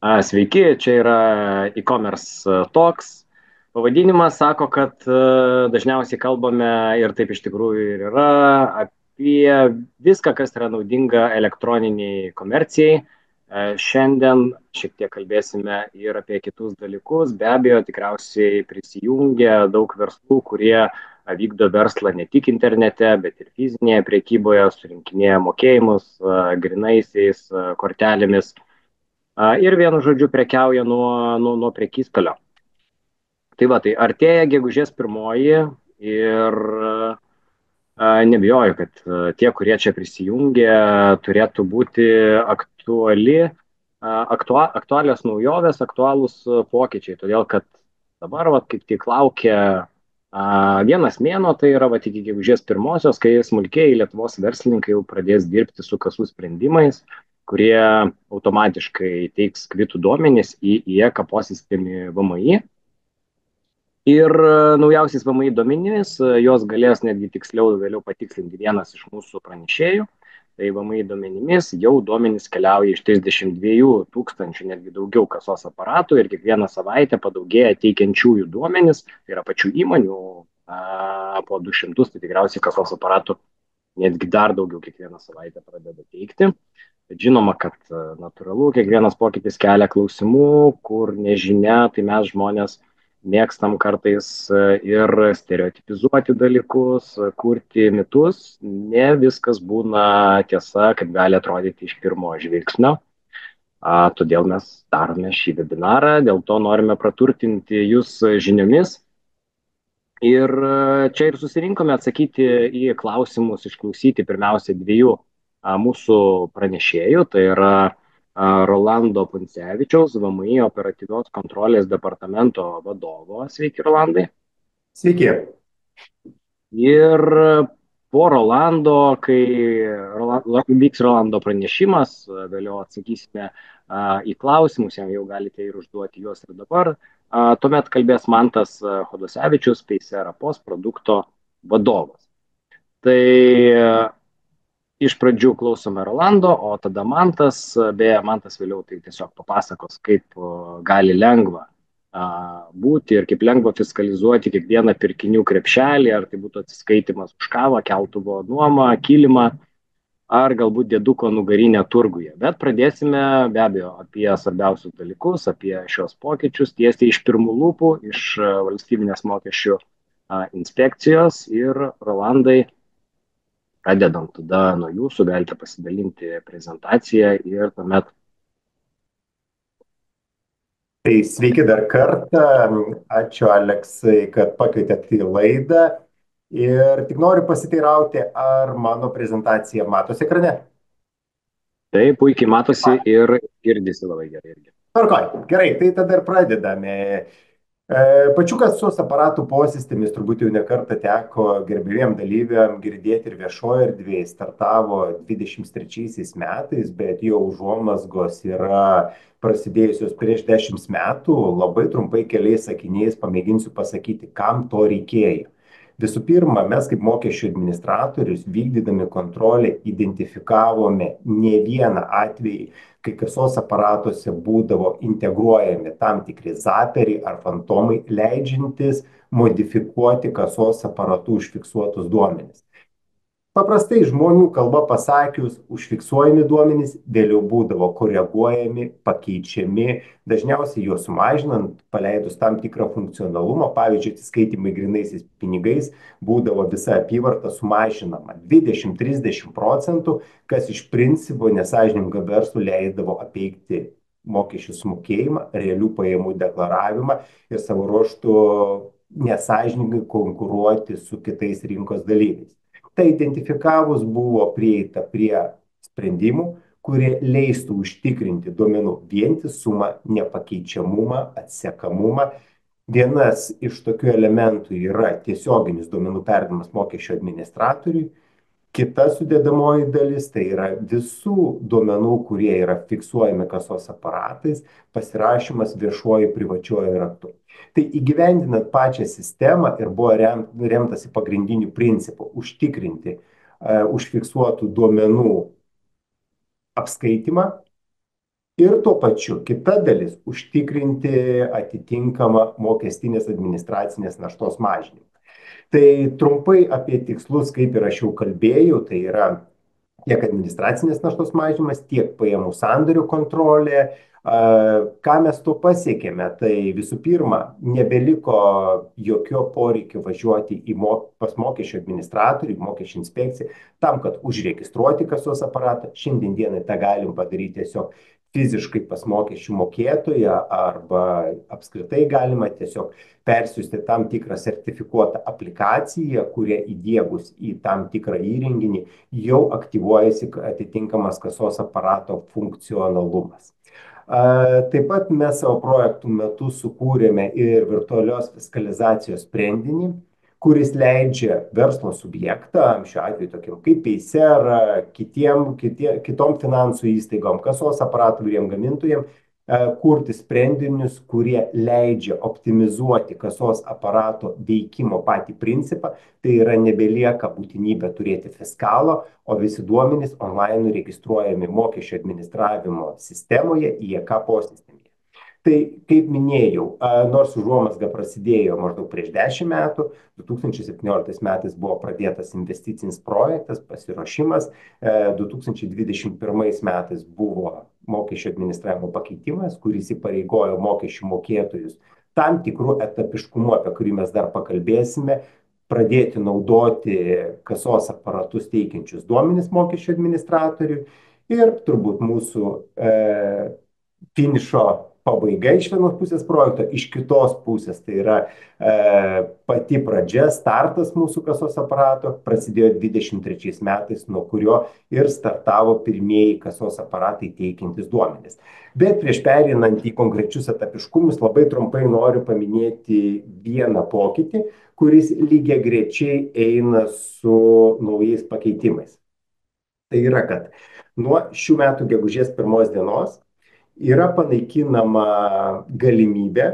Sveiki, čia yra e-commerce Talks. Pavadinimas sako, kad dažniausiai kalbame ir taip iš tikrųjų ir yra apie viską, kas yra naudinga elektroniniai komercijai. Šiandien šiek tiek kalbėsime ir apie kitus dalykus. Be abejo, tikriausiai prisijungia daug verslų, kurie vykdo verslą ne tik internete, bet ir fizinėje priekyboje, surinkinėja mokėjimus grinaisiais, kortelėmis ir vienu žodžiu prekiauja nuo prekystalio. Tai va, tai artėja gegužės pirmoji ir nebijoju, kad tie, kurie čia prisijungia, turėtų būti aktualios naujovės, aktualūs pokyčiai, todėl kad dabar va, kaip tik laukia vienas mėnuo, tai yra va, iki gegužės pirmosios, kai smulkieji Lietuvos verslininkai jau pradės dirbti su kasų sprendimais, kurie automatiškai teiks kvitų duomenys į e-kapos sistemį VMI. Ir naujausiais VMI duomenimis jos galės netgi tiksliau vėliau patikslinti vienas iš mūsų pranešėjų. Tai VMI duomenimis jau duomenys keliauja iš 32 000, netgi daugiau kasos aparatų ir kiekvieną savaitę padaugėja teikiančiųjų duomenys, tai yra pačių įmonių po 200, tai tikriausiai kasos aparatų netgi dar daugiau kiekvieną savaitę pradeda teikti. Bet žinoma, kad natūralu, kiekvienas pokytis kelia klausimų, kur nežinia, tai mes žmonės mėgstam kartais ir stereotipizuoti dalykus, kurti mitus. Ne viskas būna tiesa, kaip gali atrodyti iš pirmo žvilgsnio. Todėl mes darome šį webinarą, dėl to norime praturtinti jūs žiniomis. Ir čia ir susirinkome atsakyti į klausimus, išklausyti pirmiausia dviejų mūsų pranešėjų, tai yra Rolando Puncevičiaus, VMI operatyvios kontrolės departamento vadovo. Sveiki, Rolandai. Sveiki. Ir po Rolando, kai vyks Rolando pranešimas, vėliau atsakysime į klausimus, jam jau galite ir užduoti juos ir dabar. Tuomet kalbės Mantas Chodosevičius, Paysera POS produkto vadovas. Tai iš pradžių klausome Rolando, o tada Mantas, beje, Mantas vėliau tai tiesiog papasakos, kaip gali lengva būti ir kaip lengva fiskalizuoti kiekvieną pirkinių krepšelį, ar tai būtų atsiskaitimas už kavą, keltuvo nuomą, kilimą, ar galbūt dėduko nugarinę turguje. Bet pradėsime be abejo apie svarbiausius dalykus, apie šios pokyčius, tiesiai iš pirmų lūpų, iš valstybinės mokesčių inspekcijos. Ir Rolandai, pradedam tada nuo jūsų, galite pasidalinti prezentaciją ir tuomet. Tai sveiki dar kartą, ačiū Aleksai, kad pakvietėt į laidą ir tik noriu pasiteirauti, ar mano prezentacija matosi ekrane? Tai puikiai matosi ir girdisi labai gerai irgi. Tvarkoj, gerai, tai tada ir pradedame. Pačių kasos aparatų posistemis turbūt jau nekartą teko gerbėjiem dalyviam girdėti ir viešoje erdvėje. Startavo 23 metais, bet jo užuomazgos yra prasidėjusios prieš 10 metų. Labai trumpai keliais sakiniais pamėginsiu pasakyti, kam to reikėjo. Visų pirma, mes kaip mokesčių administratorius vykdydami kontrolę identifikavome ne vieną atvejį, kai kasos aparatuose būdavo integruojami tam tikri zaperiai ar fantomai, leidžiantis modifikuoti kasos aparatų užfiksuotus duomenis. Paprastai žmonių kalba pasakius, užfiksuojami duomenys vėliau būdavo koreguojami, pakeičiami, dažniausiai juos sumažinant, paleidus tam tikrą funkcionalumą, pavyzdžiui, atsiskaitimai grynaisiais pinigais, būdavo visa apyvarta sumažinama 20–30%, kas iš principo nesąžiningam verslui leidavo apeiti mokesčių sumokėjimą, realių pajamų deklaravimą ir savo ruožtu nesąžiningai konkuruoti su kitais rinkos dalyviais. Tai identifikavus buvo prieita prie sprendimų, kurie leistų užtikrinti duomenų vientisumą, nepakeičiamumą, atsekamumą. Vienas iš tokių elementų yra tiesioginis duomenų perdavimas mokesčio administratoriui. Kita sudėdamoji dalis tai yra visų duomenų, kurie yra fiksuojami kasos aparatais, pasirašymas viešuoju privačiuoju raktu. Tai įgyvendinant pačią sistemą ir buvo remtasi pagrindiniu principu užtikrinti užfiksuotų duomenų apskaitimą, Ir tuo pačiu kita dalis - užtikrinti atitinkamą mokestinės administracinės naštos mažinimą. Tai trumpai apie tikslus, kaip ir aš jau kalbėjau, tai yra tiek administracinės naštos mažinimas, tiek pajamų sandorių kontrolė. Ką mes tuo pasiekėme? Tai visų pirma, nebeliko jokio poreikio važiuoti pas mokesčio administratorių, mokesčio inspekciją, tam, kad užregistruoti kasos aparatą. Šiandien dienai tą galim padaryti tiesiog fiziškai pas mokesčių mokėtoją arba apskritai galima tiesiog persiųsti tam tikrą sertifikuotą aplikaciją, kurią įdiegus į tam tikrą įrenginį jau aktyvuojasi atitinkamas kasos aparato funkcionalumas. Taip pat mes savo projektų metu sukūrėme ir virtualios fiskalizacijos sprendinį, kuris leidžia verslo subjektam, šiuo atveju tokiam kaip Paysera, kitom finansų įstaigom, kasos aparatų ir jiem gamintojam, kurti sprendinius, kurie leidžia optimizuoti kasos aparato veikimo patį principą. Tai yra nebelieka būtinybė turėti fiskalo, o visi duomenys online registruojami mokesčio administravimo sistemoje, IEK posistemėje. Tai, kaip minėjau, nors užuomazga prasidėjo maždaug prieš 10 metų, 2017 metais buvo pradėtas investicinis projektas, pasiruošimas, 2021 metais buvo mokesčio administravimo pakeitimas, kuris įpareigojo mokesčių mokėtojus tam tikrų etapiškumų, apie kurį mes dar pakalbėsime, pradėti naudoti kasos aparatus teikiančius duomenis mokesčio administratoriui. Ir turbūt mūsų finišo pabaiga iš vienos pusės projekto, iš kitos pusės tai yra pati pradžia, startas mūsų kasos aparato prasidėjo 23 metais, nuo kurio ir startavo pirmieji kasos aparatai teikiantis duomenis. Bet prieš pereinant į konkrečius etapiškumus, labai trumpai noriu paminėti vieną pokytį, kuris lygiagrečiai eina su naujais pakeitimais. Tai yra, kad nuo šių metų gegužės 1 dienos yra panaikinama galimybė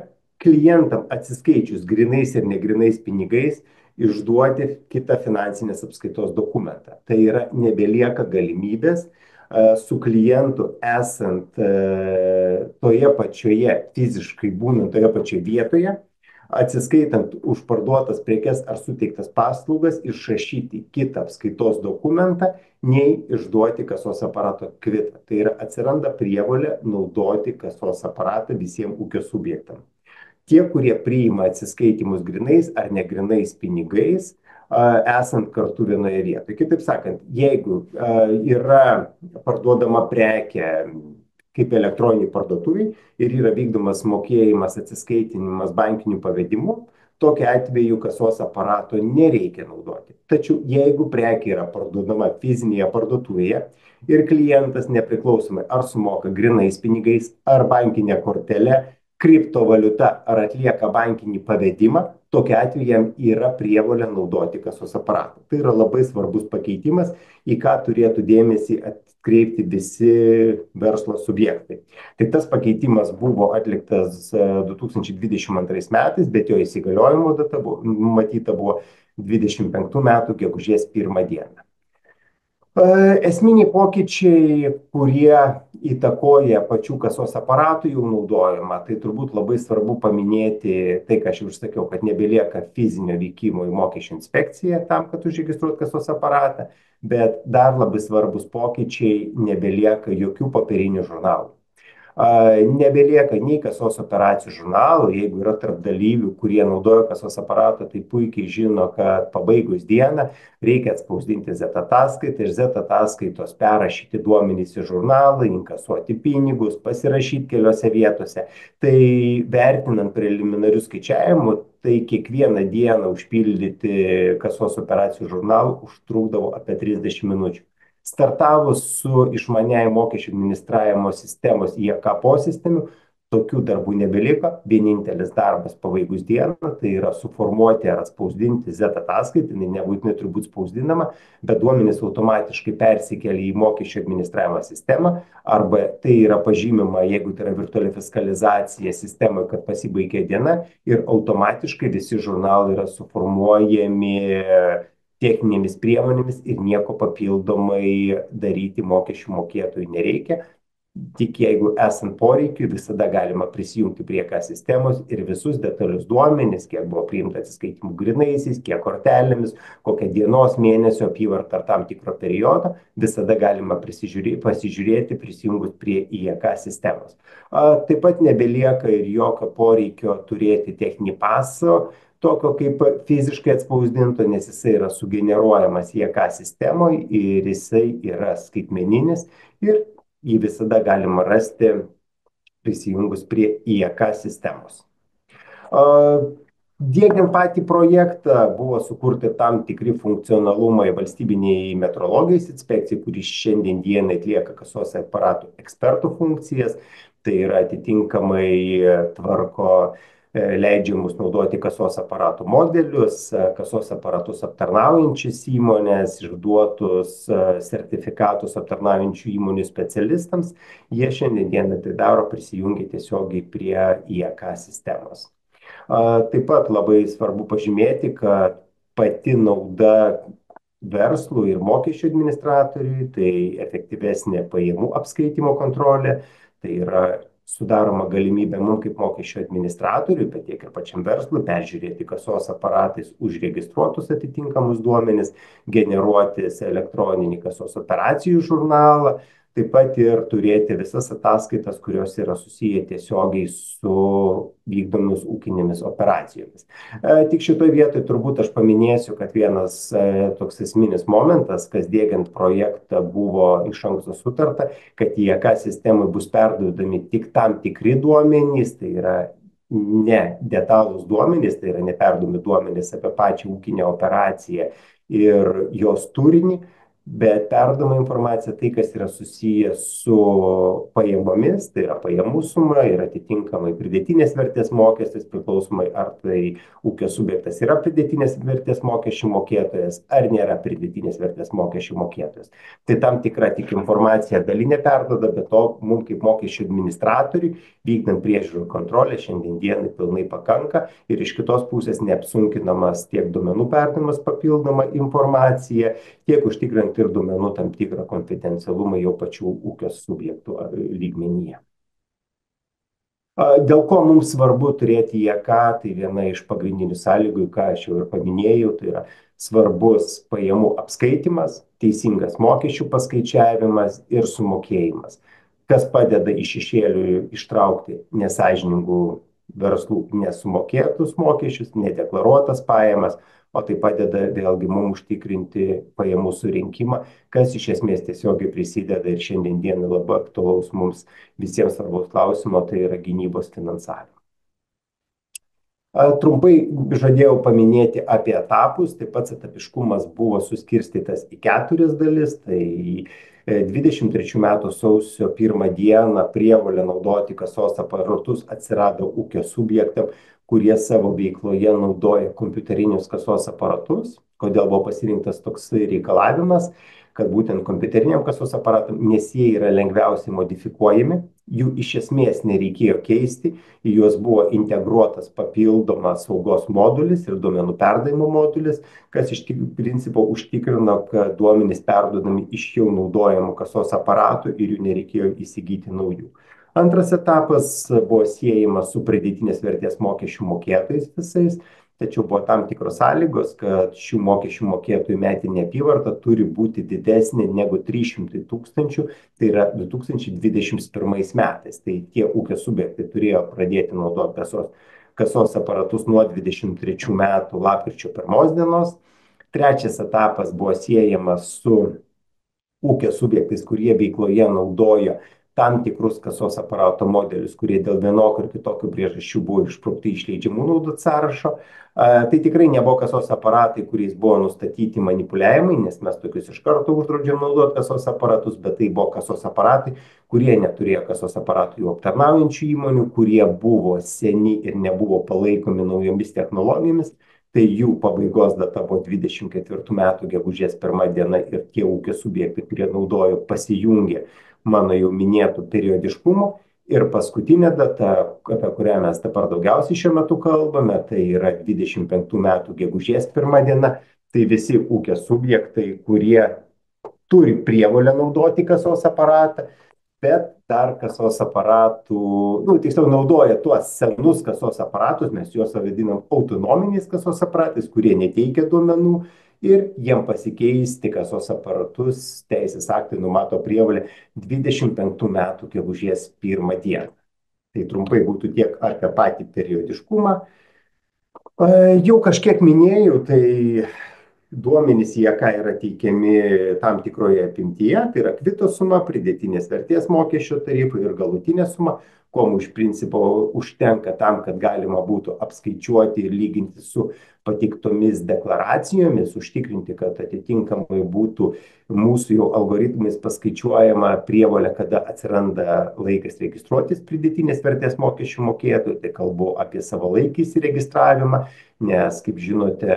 klientam atsiskaičius grinais ir negrinais pinigais išduoti kitą finansinės apskaitos dokumentą. Tai yra nebelieka galimybės su klientu esant toje pačioje, fiziškai būnant toje pačioje vietoje, atsiskaitant už parduotas prekes ar suteiktas paslaugas, išrašyti kitą apskaitos dokumentą, nei išduoti kasos aparato kvitą. Tai yra atsiranda prievolė naudoti kasos aparatą visiems ūkio subjektam. Tie, kurie priima atsiskaitimus grinais ar negrinais pinigais, esant kartu vienoje vietoje. Kitaip sakant, jeigu yra parduodama prekė kaip elektroniniai parduotuviai ir yra vykdomas mokėjimas, atsiskaitinimas bankiniu pavedimu, tokiu atveju kasos aparato nereikia naudoti. Tačiau jeigu prekė yra parduodama fizinėje parduotuvėje ir klientas nepriklausomai ar sumoka grinais pinigais ar bankinė kortelė, kriptovaliuta ar atlieka bankinį pavedimą, tokiu atveju jam yra prievolė naudoti kasos aparatą. Tai yra labai svarbus pakeitimas, į ką turėtų dėmesį atkreipti visi verslo subjektai. Tai tas pakeitimas buvo atliktas 2022 metais, bet jo įsigaliojimo data numatyta buvo 25 metų gegužės 1 dieną. Esminiai pokyčiai, kurie įtakoja pačių kasos aparatų jų naudojimą, tai turbūt labai svarbu paminėti tai, ką aš jau išsakiau, kad nebelieka fizinio vykimo į mokesčių inspekciją tam, kad užregistruoti kasos aparatą, bet dar labai svarbus pokyčiai - nebelieka jokių popierinių žurnalų. Nebelieka nei kasos operacijų žurnalų, jeigu yra tarp dalyvių, kurie naudoja kasos aparatą, tai puikiai žino, kad pabaigus dieną reikia atspausdinti Z ataskaitą, iš Z ataskaitos perrašyti duomenys į žurnalą, inkasuoti pinigus, pasirašyti keliose vietose. Tai vertinant preliminarius skaičiavimus, tai kiekvieną dieną užpildyti kasos operacijų žurnalų užtrukdavo apie 30 minučių. Startavus su išmaniai mokesčių administravimo sistemos IEK posistemiu, tokių darbų nebeliko. Vienintelis darbas pabaigus dieną, tai yra suformuoti ar atspausdinti Z ataskaitą, nebūtinai turi būti spausdinama, bet duomenys automatiškai persikelia į mokesčių administravimo sistemą, arba tai yra pažymima, jeigu tai yra virtuali fiskalizacija sistemoje, kad pasibaigė diena ir automatiškai visi žurnalai yra suformuojami techninėmis priemonėmis ir nieko papildomai daryti mokesčių mokėtojų nereikia. Tik jeigu esant poreikiui, visada galima prisijungti prie K sistemos ir visus detalius duomenis, kiek buvo priimta atsiskaitimų grinaisiais, kiek kortelėmis, kokią dienos, mėnesio apyvartą ar tam tikro periodo, visada galima pasižiūrėti prisijungus prie IEK sistemos. Taip pat nebelieka ir jokio poreikio turėti techninį pasą, tokio kaip fiziškai atspausdinto, nes jisai yra sugeneruojamas IEK sistemoje ir jisai yra skaitmeninis ir jį visada galima rasti prisijungus prie IEK sistemos. Diegiant patį projektą buvo sukurti tam tikri funkcionalumai valstybiniai metrologijos inspekcijai, kuri šiandien dienai atlieka kasos aparatų ekspertų funkcijas. Tai yra atitinkamai tvarko leidžiamus naudoti kasos aparatų modelius, kasos aparatus aptarnaujančias įmonės, išduotus sertifikatus aptarnaujančių įmonių specialistams. Jie šiandien dieną tai daro prisijungę tiesiogiai prie IEK sistemos. Taip pat labai svarbu pažymėti, kad pati nauda verslui ir mokesčių administratoriui, tai efektyvesnė pajamų apskaitimo kontrolė, tai yra sudaroma galimybė mums kaip mokesčių administratoriui, bet tiek ir pačiam verslui peržiūrėti kasos aparatais užregistruotus atitinkamus duomenis, generuotis elektroninį kasos operacijų žurnalą, taip pat ir turėti visas ataskaitas, kurios yra susiję tiesiogiai su vykdomis ūkinėmis operacijomis. Tik šitoje vietoje turbūt aš paminėsiu, kad vienas toks esminis momentas, kas diegiant projektą buvo iš anksto sutarta, kad į IEK sistemai bus perduodami tik tam tikri duomenys, tai yra ne detalūs duomenys, tai yra neperduomi duomenys apie pačią ūkinę operaciją ir jos turinį, bet perdoma informacija tai, kas yra susiję su pajamomis, tai yra pajamų suma ir atitinkamai pridėtinės vertės mokestis, priklausomai ar tai ūkio subjektas yra pridėtinės vertės mokesčių mokėtojas, ar nėra pridėtinės vertės mokesčių mokėtojas. Tai tam tikra tik informacija dalinė perduoda, bet to mums kaip mokesčių administratoriui, vykdant priežiūrų kontrolę, šiandien dienai pilnai pakanka ir iš kitos pusės neapsunkinamas tiek duomenų perdavimas papildoma informacija, tiek užtikrinti ir duomenų tam tikrą konfidencialumą jau pačių ūkio subjektų lygmenyje. Dėl ko mums svarbu turėti IEK, tai viena iš pagrindinių sąlygų, ką aš jau ir paminėjau, tai yra svarbus pajamų apskaitimas, teisingas mokesčių paskaičiavimas ir sumokėjimas, kas padeda iš šešėlių ištraukti nesąžiningų verslų nesumokėtus mokesčius, nedeklaruotas pajamas, o tai padeda vėlgi mums užtikrinti pajamų surinkimą, kas iš esmės tiesiogiai prisideda ir šiandien dienai labai aktualaus mums visiems svarbaus klausimo, tai yra gynybos finansavimo. Trumpai žadėjau paminėti apie etapus, taip pat etapiškumas buvo suskirstytas į 4 dalis, tai 23 metų sausio 1 dieną prievolė naudoti kasos aparatus atsirado ūkio subjektam, kurie savo veikloje naudoja kompiuterinius kasos aparatus. Kodėl buvo pasirinktas toks reikalavimas, kad būtent kompiuteriniam kasos aparatam, nes jie yra lengviausiai modifikuojami, jų iš esmės nereikėjo keisti, į juos buvo integruotas papildomas saugos modulis ir duomenų perdavimo modulis, kas iš principo užtikrino, kad duomenys perduodami iš jau naudojamų kasos aparatų ir jų nereikėjo įsigyti naujų. Antras etapas buvo siejamas su pridėtinės vertės mokesčių mokėtojais visais, tačiau buvo tam tikros sąlygos, kad šių mokesčių mokėtojų metinė apyvarta turi būti didesnė negu 300 000, tai yra 2021 metais. Tai tie ūkio subjektai turėjo pradėti naudoti kasos aparatus nuo 2023 metų lapkričio 1 dienos. Trečias etapas buvo siejamas su ūkio subjektais, kurie veikloje naudojo tam tikrus kasos aparato modelius, kurie dėl vienokių ir kitokių priežasčių buvo išbraukti iš leidžiamų naudot sąrašo. Tai tikrai nebuvo kasos aparatai, kuriais buvo nustatyti manipuliavimai, nes mes tokius iš karto uždraudžiam naudoti kasos aparatus, bet tai buvo kasos aparatai, kurie neturėjo kasos aparatų jau aptarnaujančių įmonių, kurie buvo seni ir nebuvo palaikomi naujomis technologijomis. Tai jų pabaigos data buvo 24 metų gegužės 1 diena ir tie ūkio subjektai, kurie naudojo, pasijungė mano jau minėtų periodiškumų. Ir paskutinė data, apie kurią mes dabar daugiausiai šiuo metu kalbame, tai yra 25 metų gegužės 1 diena. Tai visi ūkio subjektai, kurie turi prievolę naudoti kasos aparatą, bet dar kasos aparatų, nu, tiksliau naudoja tuos senus kasos aparatus, mes juos vadinam autonominiais kasos aparatais, kurie neteikia duomenų ir jiem pasikeisti kasos aparatus teisės aktai numato prievolę 25 metų gegužės 1 dieną. Tai trumpai būtų tiek apie patį periodiškumą. Jau kažkiek minėjau, tai duomenys jie ką yra teikiami tam tikroje apimtyje, tai yra kvito suma, pridėtinės vertės mokesčio tarifa ir galutinė suma, ko iš principo užtenka tam, kad galima būtų apskaičiuoti ir lyginti su pateiktomis deklaracijomis, užtikrinti, kad atitinkamai būtų mūsų jau algoritmais paskaičiuojama prievolė, kada atsiranda laikas registruotis pridėtinės vertės mokesčių mokėtojų, tai kalbu apie savalaikį įsiregistravimą, nes, kaip žinote,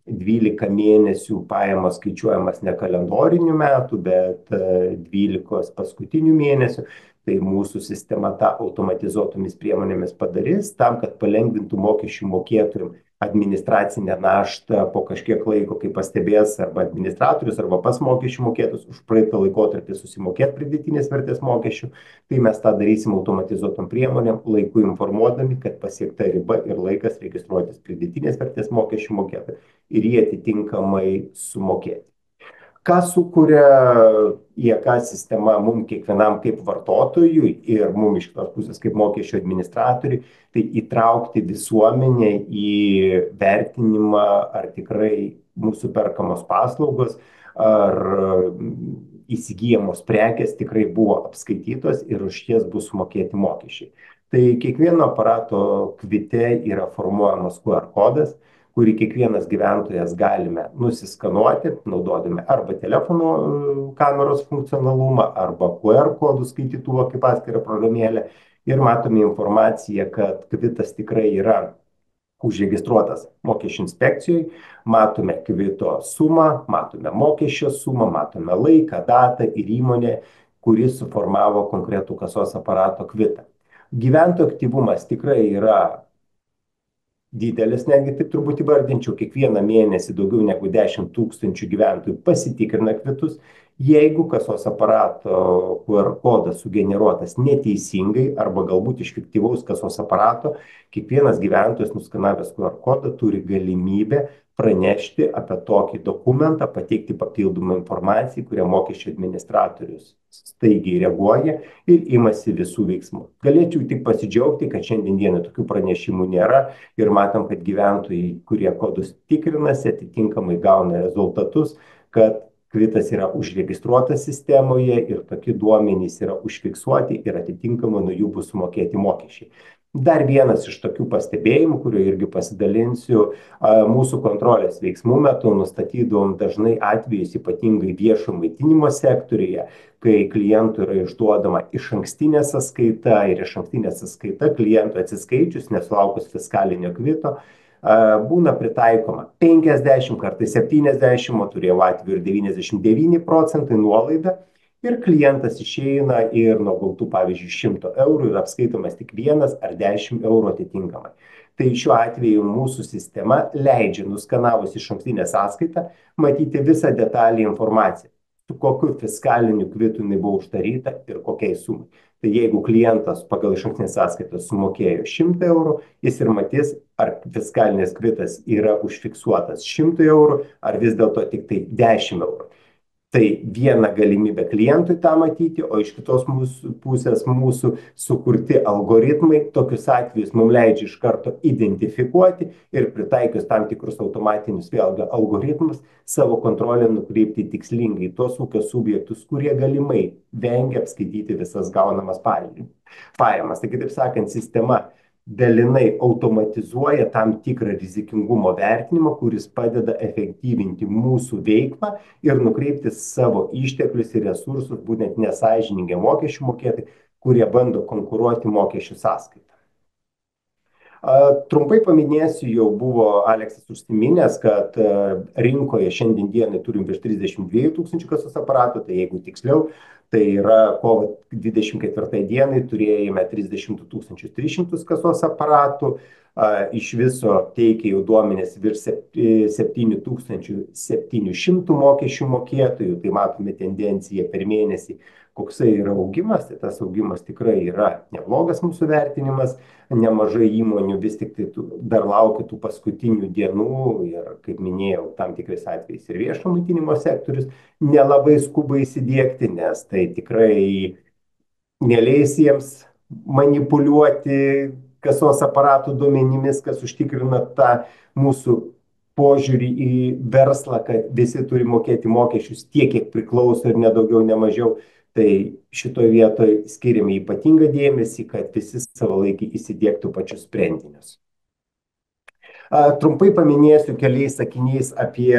12 mėnesių pajamos skaičiuojamas ne kalendorinių metų, bet 12 paskutinių mėnesių. Tai mūsų sistema tą automatizuotomis priemonėmis padarys tam, kad palengvintų mokesčių mokėtojams administracinę naštą po kažkiek laiko, kai pastebės arba administratorius, arba pas mokesčių mokėtus už praeitą laikotarpį susimokėti pridėtinės vertės mokesčių. Tai mes tą darysim automatizuotom priemonėm, laiku informuodami, kad pasiekta riba ir laikas registruotis pridėtinės vertės mokesčių mokėtojui ir jį atitinkamai sumokėti. Ką sukuria IEK sistema mums kiekvienam kaip vartotojui ir mums iš kitos pusės kaip mokesčio administratoriui, tai įtraukti visuomenę į vertinimą, ar tikrai mūsų perkamos paslaugos, ar įsigyjamos prekės tikrai buvo apskaitytos ir už jas bus sumokėti mokesčiai. Tai kiekvieno aparato kvite yra formuojamas QR kodas, kurį kiekvienas gyventojas galime nusiskanuoti, naudodami arba telefono kameros funkcionalumą, arba QR kodų skaitytuvą kaip atskirą programėlę. Ir matome informaciją, kad kvitas tikrai yra užregistruotas mokesčių inspekcijai, matome kvito sumą, matome mokesčio sumą, matome laiką, datą ir įmonę, kuri suformavo konkretų kasos aparato kvitą. Gyventojų aktyvumas tikrai yra didelis, netgi taip turbūt įvardinčiau, kiekvieną mėnesį daugiau negu 10 000 gyventojų pasitikrina kvitus. Jeigu kasos aparato QR kodas sugeneruotas neteisingai arba galbūt iš fiktyvaus kasos aparato, kiekvienas gyventojas nuskanavęs QR kodą turi galimybę pranešti apie tokį dokumentą, pateikti papildomą informaciją, kurią mokesčio administratorius staigiai reaguoja ir imasi visų veiksmų. Galėčiau tik pasidžiaugti, kad šiandien dienai tokių pranešimų nėra ir matom, kad gyventojai, kurie kodus tikrinasi, atitinkamai gauna rezultatus, kad kvitas yra užregistruotas sistemoje ir tokie duomenys yra užfiksuoti ir atitinkamai nuo jų bus sumokėti mokesčiai. Dar vienas iš tokių pastebėjimų, kurio irgi pasidalinsiu, mūsų kontrolės veiksmų metu nustatydavom dažnai atvejus, ypatingai viešo maitinimo sektoriuje, kai klientui yra išduodama išankstinė sąskaita ir išankstinė sąskaita klientui atsiskaičius, nesulaukus fiskalinio kvito, būna pritaikoma 50, kartais 70, o turėjau atveju ir 99% nuolaida. Ir klientas išeina ir nuo gautų, pavyzdžiui, 100 eurų ir apskaitomas tik 1 ar 10 eurų atitinkamai. Tai šiuo atveju mūsų sistema leidžia, nuskanavus išankstinę sąskaitą, matyti visą detalį informaciją, su kokiu fiskaliniu kvitu jinai buvo uždaryta ir kokiai sumai. Tai jeigu klientas pagal išankstinę sąskaitą sumokėjo 100 eurų, jis ir matys, ar fiskalinis kvitas yra užfiksuotas 100 eurų, ar vis dėlto tik tai 10 eurų. Tai viena galimybė klientui tą matyti, o iš kitos pusės mūsų sukurti algoritmai tokius atvejus mums leidžia iš karto identifikuoti ir pritaikius tam tikrus automatinius vėlgi algoritmus savo kontrolę nukreipti tikslingai tos ūkio subjektus, kurie galimai vengia apskaityti visas gaunamas pajamas. Tai kitaip sakant, sistema dalinai automatizuoja tam tikrą rizikingumo vertinimą, kuris padeda efektyvinti mūsų veiklą ir nukreipti savo išteklius ir resursus būtent nesąžiningai mokesčių mokėtojai, kurie bando konkuruoti mokesčių sąskaitą. Trumpai paminėsiu, jau buvo Aleksas užsiminęs, kad rinkoje šiandien dienai turim virš 32 000 kasos aparatų, tai jeigu tiksliau, Tai yra kovo 24 dienai turėjome 32 300 kasos aparatų, iš viso teikia jau duomenės virš 7700 mokesčių mokėtojų, tai matome tendenciją per mėnesį, koksai yra augimas, tai tas augimas tikrai yra neblogas mūsų vertinimas, nemažai įmonių vis tik tai dar laukia tų paskutinių dienų ir, kaip minėjau, tam tikrais atvejais ir viešo maitinimo sektorius nelabai skuba įsidiegti, nes tai tikrai neleis jiems manipuliuoti kasos aparatų duomenimis, kas užtikrina tą mūsų požiūrį į verslą, kad visi turi mokėti mokesčius tiek, kiek priklauso ir nedaugiau, ne mažiau. Tai šitoje vietoje skiriame ypatingą dėmesį, kad visi savalaikiai įsidiegtų pačius sprendinius. Trumpai paminėsiu keliais sakiniais apie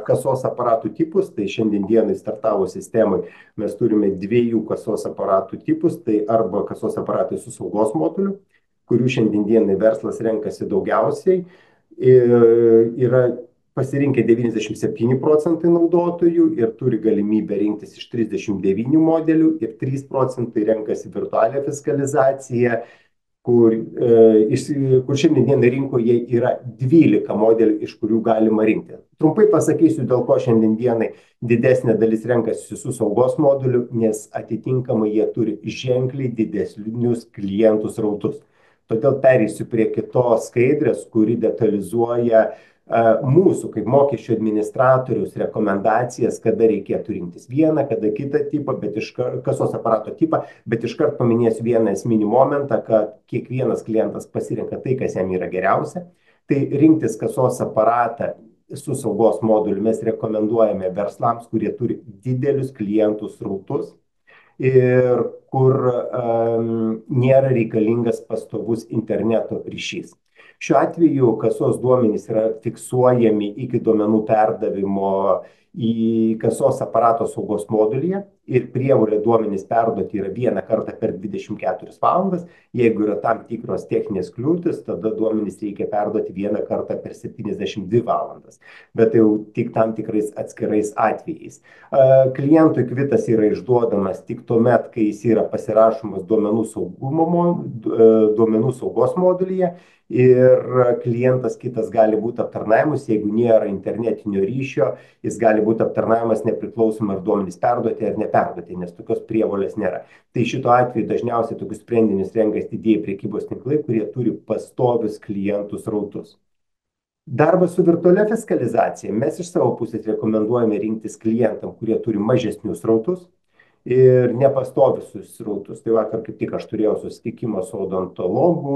kasos aparatų tipus. Tai šiandien dienai startavo sistemai mes turime dviejų kasos aparatų tipus. Tai arba kasos aparatai su saugos moduliu, kurių šiandien dienai verslas renkasi daugiausiai. Yra pasirinkę 97% naudotojų ir turi galimybę rinktis iš 39 modelių ir 3% renkasi virtualią fiskalizaciją, kur šiandien dienai rinkoje yra 12 modelių, iš kurių galima rinkti. Trumpai pasakysiu, dėl ko šiandien dienai didesnė dalis renkasi su saugos moduliu, nes atitinkamai jie turi ženkliai didesnius klientų srautus. Todėl pereisiu prie kitos skaidrės, kuri detalizuoja mūsų kaip mokesčių administratoriaus rekomendacijas, kada reikėtų rinktis vieną, kada kitą tipą, kasos aparato tipą, bet iškart paminėsiu vieną esminį momentą, kad kiekvienas klientas pasirenka tai, kas jam yra geriausia. Tai rinktis kasos aparatą su saugos moduliu mes rekomenduojame verslams, kurie turi didelius klientų srautus ir kur nėra reikalingas pastovus interneto ryšys. Šiuo atveju kasos duomenys yra fiksuojami iki duomenų perdavimo į kasos aparato saugos modulyje ir prievolė duomenys perduoti yra vieną kartą per 24 valandas. Jeigu yra tam tikros techninės kliūtis, tada duomenys reikia perduoti vieną kartą per 72 valandas. Bet jau tik tam tikrais atskirais atvejais. Klientui kvitas yra išduodamas tik tuomet, kai jis yra pasirašomas duomenų saugos modulyje. Ir klientas kitas gali būti aptarnavimas, jeigu nėra internetinio ryšio, jis gali būti aptarnavimas nepriklausomai ar duomenys perduoti ar neperduoti, nes tokios prievolės nėra. Tai šituo atveju dažniausiai tokius sprendinius renkasi didieji prekybos tinklai, kurie turi pastovius klientų srautus. Darbas su virtualia fiskalizacija. Mes iš savo pusės rekomenduojame rinktis klientam, kurie turi mažesnius srautus ir nepastovius srautus. Tai vakar kaip tik aš turėjau susitikimą su odontologų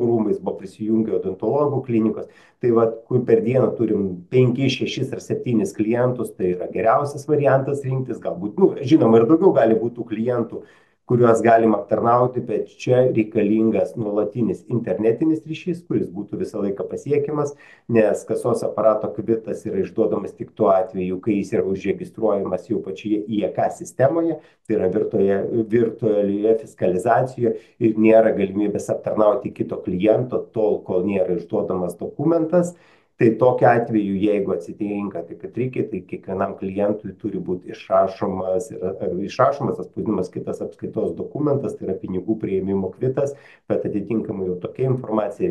rūmais, buvo prisijungę odontologų klinikos. Tai kur per dieną turim 5, 6 ar 7 klientus, tai yra geriausias variantas rinktis. Galbūt, žinoma, ir daugiau gali būti tų klientų, kuriuos galima aptarnauti, bet čia reikalingas nuolatinis internetinis ryšys, kuris būtų visą laiką pasiekiamas, nes kasos aparato kvitas yra išduodamas tik tuo atveju, kai jis yra užregistruojamas jau pačioje IEK sistemoje, tai yra virtualioje fiskalizacijoje ir nėra galimybės aptarnauti kito kliento tol, kol nėra išduodamas dokumentas. Tai tokiu atveju, jeigu atsitinka, kad reikia, tai kiekvienam klientui turi būti išrašomas atspausdinamas kitas apskaitos dokumentas, tai yra pinigų priėmimo kvitas, bet atitinkamai jau tokia informacija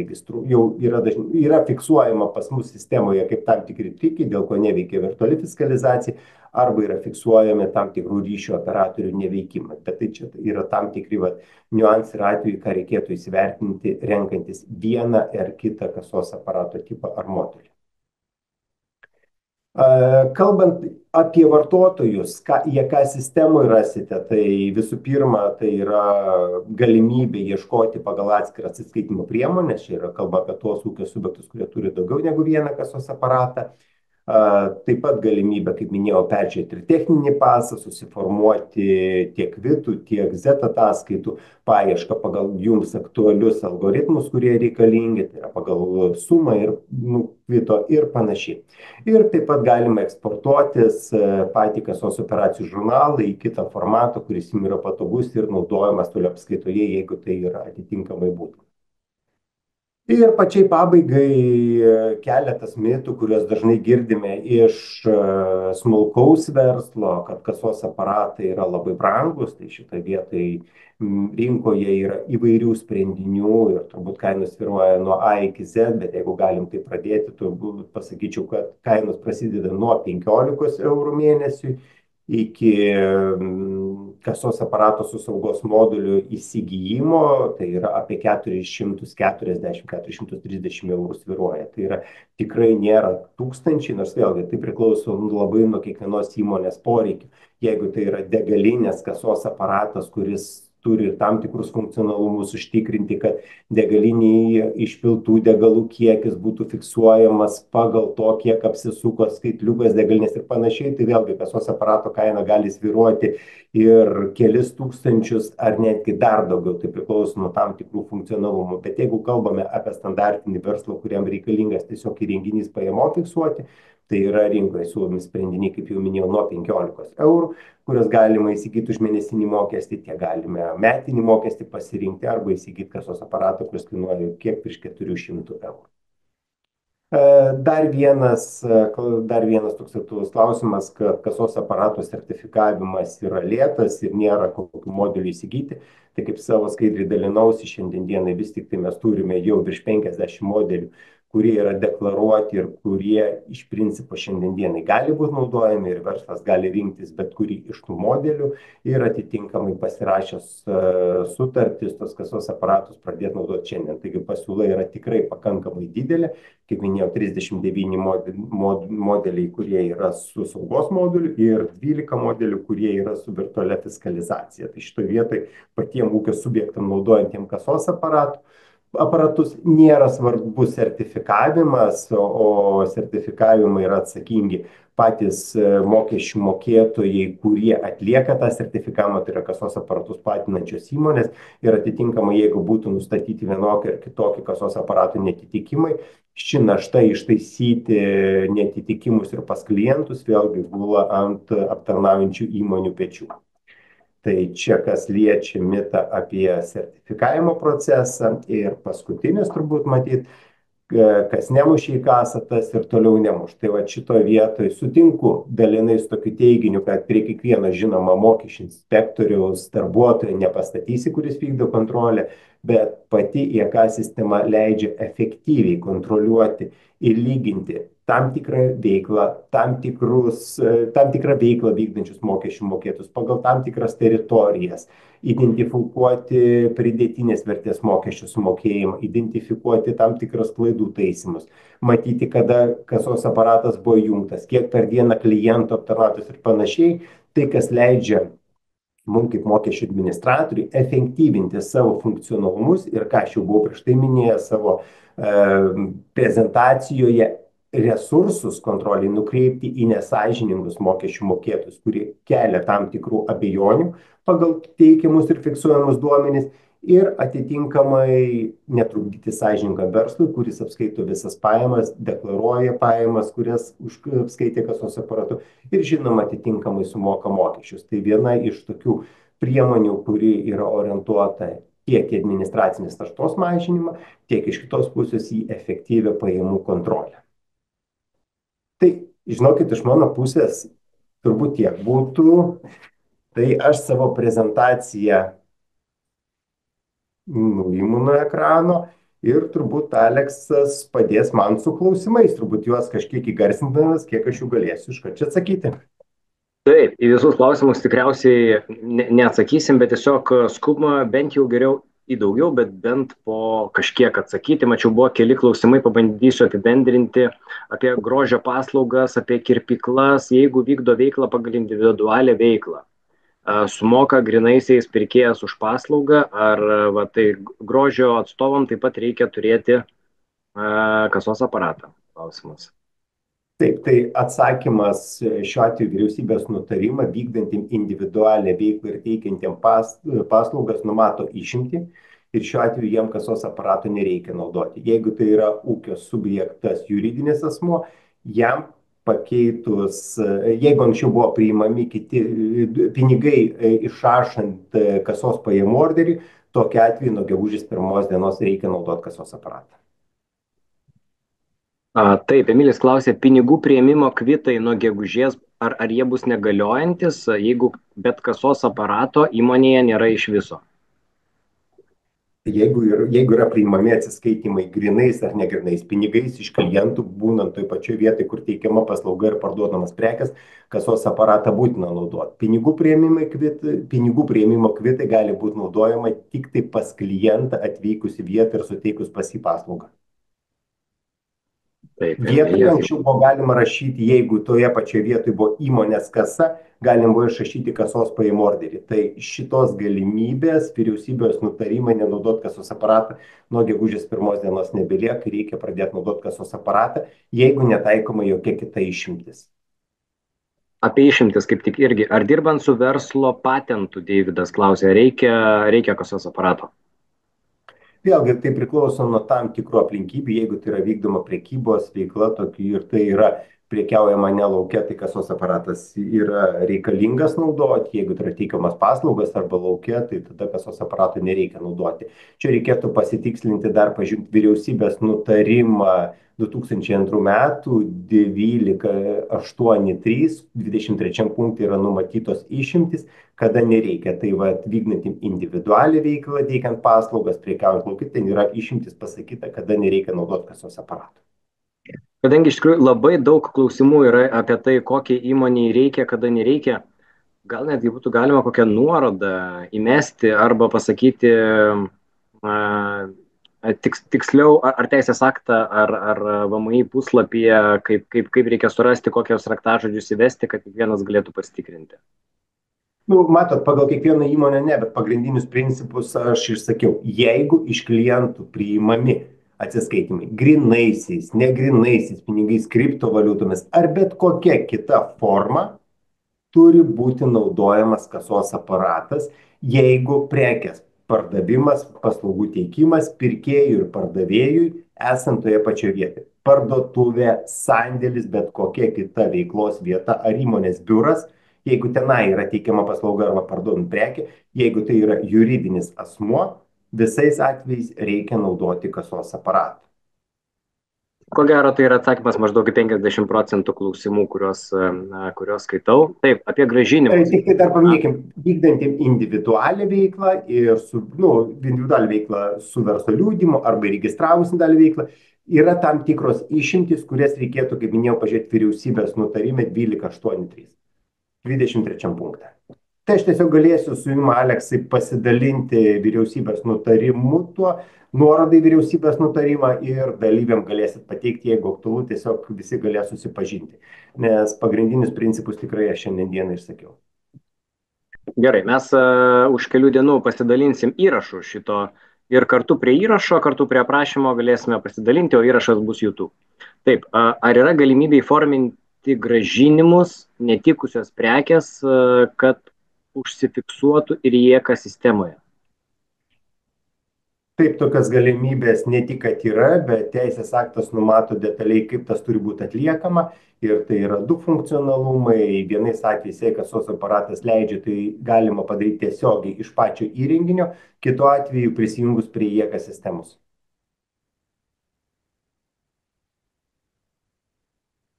jau yra fiksuojama pas mus sistemoje kaip tam tikri trikiai, dėl ko neveikia virtuali fiskalizacija, arba yra fiksuojami tam tikrų ryšio operatorių neveikimas. Bet tai čia yra tam tikri niuansai ir atvejai, ką reikėtų įsivertinti, renkantis vieną ar kitą kasos aparato tipą ar modelį. Kalbant apie vartotojus, jie ką sistemoje rasite, tai visų pirma, tai yra galimybė ieškoti pagal atskirą atsiskaitimo priemonę. Čia yra kalba apie tuos ūkio subjektus, kurie turi daugiau negu vieną kasos aparatą. Taip pat galimybė, kaip minėjau, peržiūrėti ir techninį pasą, susiformuoti tiek kvitų, tiek Z ataskaitų, paiešką pagal jums aktualius algoritmus, kurie reikalingi, tai yra pagal sumą ir kvito ir panašiai. Ir taip pat galima eksportuotis patį kasos operacijų žurnalą į kitą formatą, kuris jums yra patogus ir naudojamas toliau apskaitoje, jeigu tai yra atitinkamai būtina. Ir pačiai pabaigai keletas mitų, kuriuos dažnai girdime iš smulkaus verslo, kad kasos aparatai yra labai brangus, tai šitoje vietoje rinkoje yra įvairių sprendinių ir turbūt kainos svyruoja nuo A iki Z, bet jeigu galim tai pradėti, turbūt pasakyčiau, kad kainos prasideda nuo 15 eurų mėnesiui iki kasos aparato su saugos moduliu įsigijimo, tai yra apie 440-430 eurų svyruoja. Tai yra tikrai nėra tūkstančiai, nors vėlgi tai priklauso labai nuo kiekvienos įmonės poreikių. Jeigu tai yra degalinės kasos aparatas, kuris turi tam tikrus funkcionalumus užtikrinti, kad degalinėje išpiltų degalų kiekis būtų fiksuojamas pagal to, kiek apsisuko skaitliukas degalinės ir panašiai, tai vėlgi kasos aparato kaina gali svyruoti ir kelis tūkstančius ar netgi dar daugiau, tai priklauso nuo tam tikrų funkcionalumų. Bet jeigu kalbame apie standartinį verslą, kuriam reikalingas tiesiog įrenginys pajamom fiksuoti, tai yra rinkoje siūlomi sprendiniai, kaip jau minėjau, nuo 15 eurų, kurias galima įsigyti už mėnesinį mokestį, tiek galime metinį mokestį pasirinkti arba įsigyti kasos aparatą, kuris kainuoja kiek virš 400 eurų. Dar vienas toks aktualus klausimas, kad kasos aparato sertifikavimas yra lėtas ir nėra kokių modelių įsigyti. Tai kaip savo skaidrį dalinausi, šiandien dienai vis tik tai mes turime jau virš 50 modelių, kurie yra deklaruoti ir kurie iš principo šiandien dienai gali būti naudojami ir verslas gali rinktis bet kurį iš tų modelių ir atitinkamai pasirašęs sutartis, tos kasos aparatus pradėti naudoti šiandien. Taigi pasiūla yra tikrai pakankamai didelė. Kaip minėjau, 39 modeliai, kurie yra su saugos moduliu ir 12 modelių, kurie yra su virtualia fiskalizacija. Tai šitoje vietoje patiems ūkio subjektam naudojantiems kasos aparatus nėra svarbus sertifikavimas, o sertifikavimai yra atsakingi patys mokesčių mokėtojai, kurie atlieka tą sertifikavimą, tai yra kasos aparatus platinančios įmonės ir atitinkamai, jeigu būtų nustatyti vienokie ir kitokie kasos aparatų netitikimai, ši našta ištaisyti netitikimus ir pas klientus vėlgi gula ant aptarnaujančių įmonių pečių. Tai čia kas liečia mitą apie sertifikavimo procesą ir paskutinis turbūt matyt, kas nemušė į kasą, tas ir toliau nemuš. Tai va šitoje vietoje sutinku dalinai su tokiu teiginiu, kad prie kiekvieno žinoma mokesčių inspektoriaus darbuotojo nepastatysi, kuris vykdo kontrolę, bet pati IK sistema leidžia efektyviai kontroliuoti ir lyginti tam tikrą veiklą, tam tikrą veiklą vykdančius mokesčių mokėtus pagal tam tikras teritorijas, identifikuoti pridėtinės vertės mokesčių sumokėjimą, identifikuoti tam tikras klaidų taisymus, matyti, kada kasos aparatas buvo įjungtas, kiek per dieną klientų aptarnautas ir panašiai, tai kas leidžia mums kaip mokesčių administratoriui efektyvinti savo funkcionalumus ir ką aš jau buvau prieš tai minėjęs savo prezentacijoje, resursus kontroliai nukreipti į nesąžiningus mokesčių mokėtojus, kurie kelia tam tikrų abejonių pagal teikiamus ir fiksuojamus duomenis ir atitinkamai netrukdyti sąžiningam verslui, kuris apskaito visas pajamas, deklaruoja pajamas, kurias apskaitė kasos aparatu ir žinoma atitinkamai sumoka mokesčius. Tai viena iš tokių priemonių, kuri yra orientuota tiek į administracinės naštos mažinimą, tiek iš kitos pusės į efektyvią pajamų kontrolę. Tai, žinokit, iš mano pusės turbūt tiek būtų. Tai aš savo prezentaciją nuimu nuo ekrano ir turbūt Aleksas padės man su klausimais, turbūt juos kažkiek įgarsindamas, kiek aš jų galėsiu iš čia atsakyti. Taip, į visus klausimus tikriausiai neatsakysim, bet tiesiog skubama bent jau geriau į daugiau, bet bent po kažkiek atsakyti. Mačiau, buvo keli klausimai, pabandysiu apibendrinti apie grožio paslaugas, apie kirpyklas, jeigu vykdo veiklą pagal individualią veiklą. Sumoka grinaisiais pirkėjas už paslaugą, ar tai grožio atstovam taip pat reikia turėti kasos aparatą? Klausimas. Taip, tai atsakymas šiuo atveju vyriausybės nutarimą vykdantiem individualią veiklą ir teikiantiem paslaugas numato išimtį ir šiuo atveju jiem kasos aparato nereikia naudoti. Jeigu tai yra ūkio subjektas juridinis asmuo, jam pakeitus, jeigu anksčiau buvo priimami kiti pinigai išrašant kasos pajamų orderį, tokiu atveju nuo gegužės 1 dienos reikia naudoti kasos aparatą. Taip, Emilis klausė, pinigų prieimimo kvitai nuo gegužės, ar jie bus negaliojantis, jeigu bet kasos aparato įmonėje nėra iš viso? Jeigu yra priimami atsiskaitymai grinais ar negrinais pinigais iš klientų, būnant toj pačioj vietoj, kur teikiama paslauga ir parduodamas prekes, kasos aparatą būtina naudoti. Pinigų prieimimo kvitai gali būti naudojama tik tai pas klientą atvykus į vietą ir suteikus pas jį paslaugą. Taip, Vietoje Emilis. anksčiau buvo galima rašyti, jeigu toje pačioje vietoje buvo įmonės kasa, galima buvo išrašyti kasos paėjimo orderį. Tai šitos galimybės vyriausybės nutarimai nenaudot kasos aparatą nuo gegužės 1 dienos nebelieka, reikia pradėti naudoti kasos aparatą, jeigu netaikoma jokia kita išimtis. Apie išimtis kaip tik irgi. Ar dirbant su verslo patentu, Deividas klausė, reikia kasos aparato? Vėlgi tai priklauso nuo tam tikrų aplinkybių, jeigu tai yra vykdoma prekybos veikla tokia ir tai yra prekiaujama ne laukia, tai kasos aparatas yra reikalingas naudoti, jeigu tai yra teikiamas paslaugas arba laukia, tai tada kasos aparato nereikia naudoti. Čia reikėtų pasitikslinti dar pažiūrėti vyriausybės nutarimą 2002 metų 1283, 23 punktai yra numatytos išimtis, kada nereikia. Tai va, vykdant individualią veiklą, teikiant paslaugas, prekiaujant laukia, ten yra išimtis pasakyta, kada nereikia naudoti kasos aparatų. Kadangi iš tikrųjų labai daug klausimų yra apie tai, kokiai įmoniai reikia, kada nereikia, gal netgi būtų galima kokią nuorodą įmesti arba pasakyti tiksliau, ar teisės aktą, ar VMI puslapyje, kaip reikia surasti, kokios raktažodžius įvesti, kad kiekvienas galėtų pasitikrinti. Nu, matot, pagal kiekvieną įmonę ne, bet pagrindinius principus aš išsakiau. Jeigu iš klientų priimami atsiskaitimai grinaisiais, negrinaisiais pinigais, kriptovaliutomis ar bet kokia kita forma, turi būti naudojamas kasos aparatas, jeigu prekės pardavimas, paslaugų teikimas pirkėjui ir pardavėjui esant toje pačioje vietoje. Parduotuvė, sandėlis, bet kokia kita veiklos vieta ar įmonės biuras, jeigu tenai yra teikiama paslauga arba parduodant prekė, jeigu tai yra juridinis asmuo, visais atvejais reikia naudoti kasos aparatą. Ko gero, tai yra atsakymas maždaug į 50% klausimų, kuriuos skaitau. Taip, apie grąžinimus. Tik tai dar paminėkim, vykdantiem individualią veiklą ir individualią veiklą su verslo liudijimu arba įregistravus individualią veiklą, yra tam tikros išimtis, kurias reikėtų, kaip minėjau, pažiūrėti vyriausybės nutarime 1283, 23 punktą. Tai aš tiesiog galėsiu su jums, Aleksai, pasidalinti vyriausybės nutarimu tuo, nuorodai vyriausybės nutarimą ir dalyviam galėsit pateikti, jeigu aktualu, tiesiog visi galės susipažinti. Nes pagrindinius principus tikrai aš šiandieną išsakiau. Gerai, mes už kelių dienų pasidalinsim įrašu šito ir kartu prie įrašo, kartu prie aprašymo galėsime pasidalinti, o įrašas bus YouTube. Taip, ar yra galimybė įforminti grąžinimus netikusios prekės, kad užsifiksuotų ir lieka sistemoje? Taip, tokios galimybės ne tik, kad yra, bet teisės aktas numato detaliai, kaip tas turi būti atliekama. Ir tai yra du funkcionalumai. Vienais atvejais, jei kasos aparatas leidžia, tai galima padaryti tiesiogiai iš pačio įrenginio, kitu atveju prisijungus prie IEKA sistemos.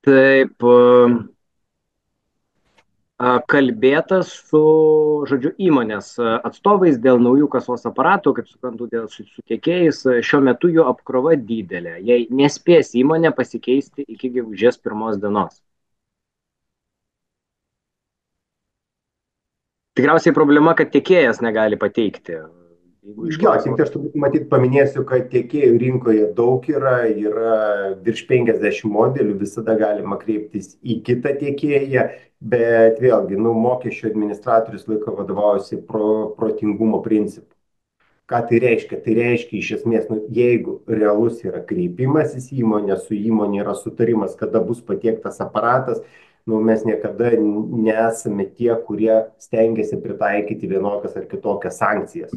Taip, kalbėta su, žodžiu, įmonės atstovais dėl naujų kasos aparatų, kaip suprantu, dėl su tiekėjais. Šiuo metu jų apkrova didelė. Jei nespės įmonė pasikeisti iki gegužės 1 dienos. Tikriausiai problema, kad tiekėjas negali pateikti. Jo, tik aš matyt paminėsiu, kad tiekėjų rinkoje daug yra virš 50 modelių, visada galima kreiptis į kitą tiekėją, bet vėlgi, mokesčių administratorius laiko vadovaujasi protingumo principu. Ką tai reiškia? Tai reiškia iš esmės, jeigu realus yra kreipimasis įmonė, su įmonė yra sutarimas, kada bus patiektas aparatas, mes niekada nesame tie, kurie stengiasi pritaikyti vienokias ar kitokias sankcijas.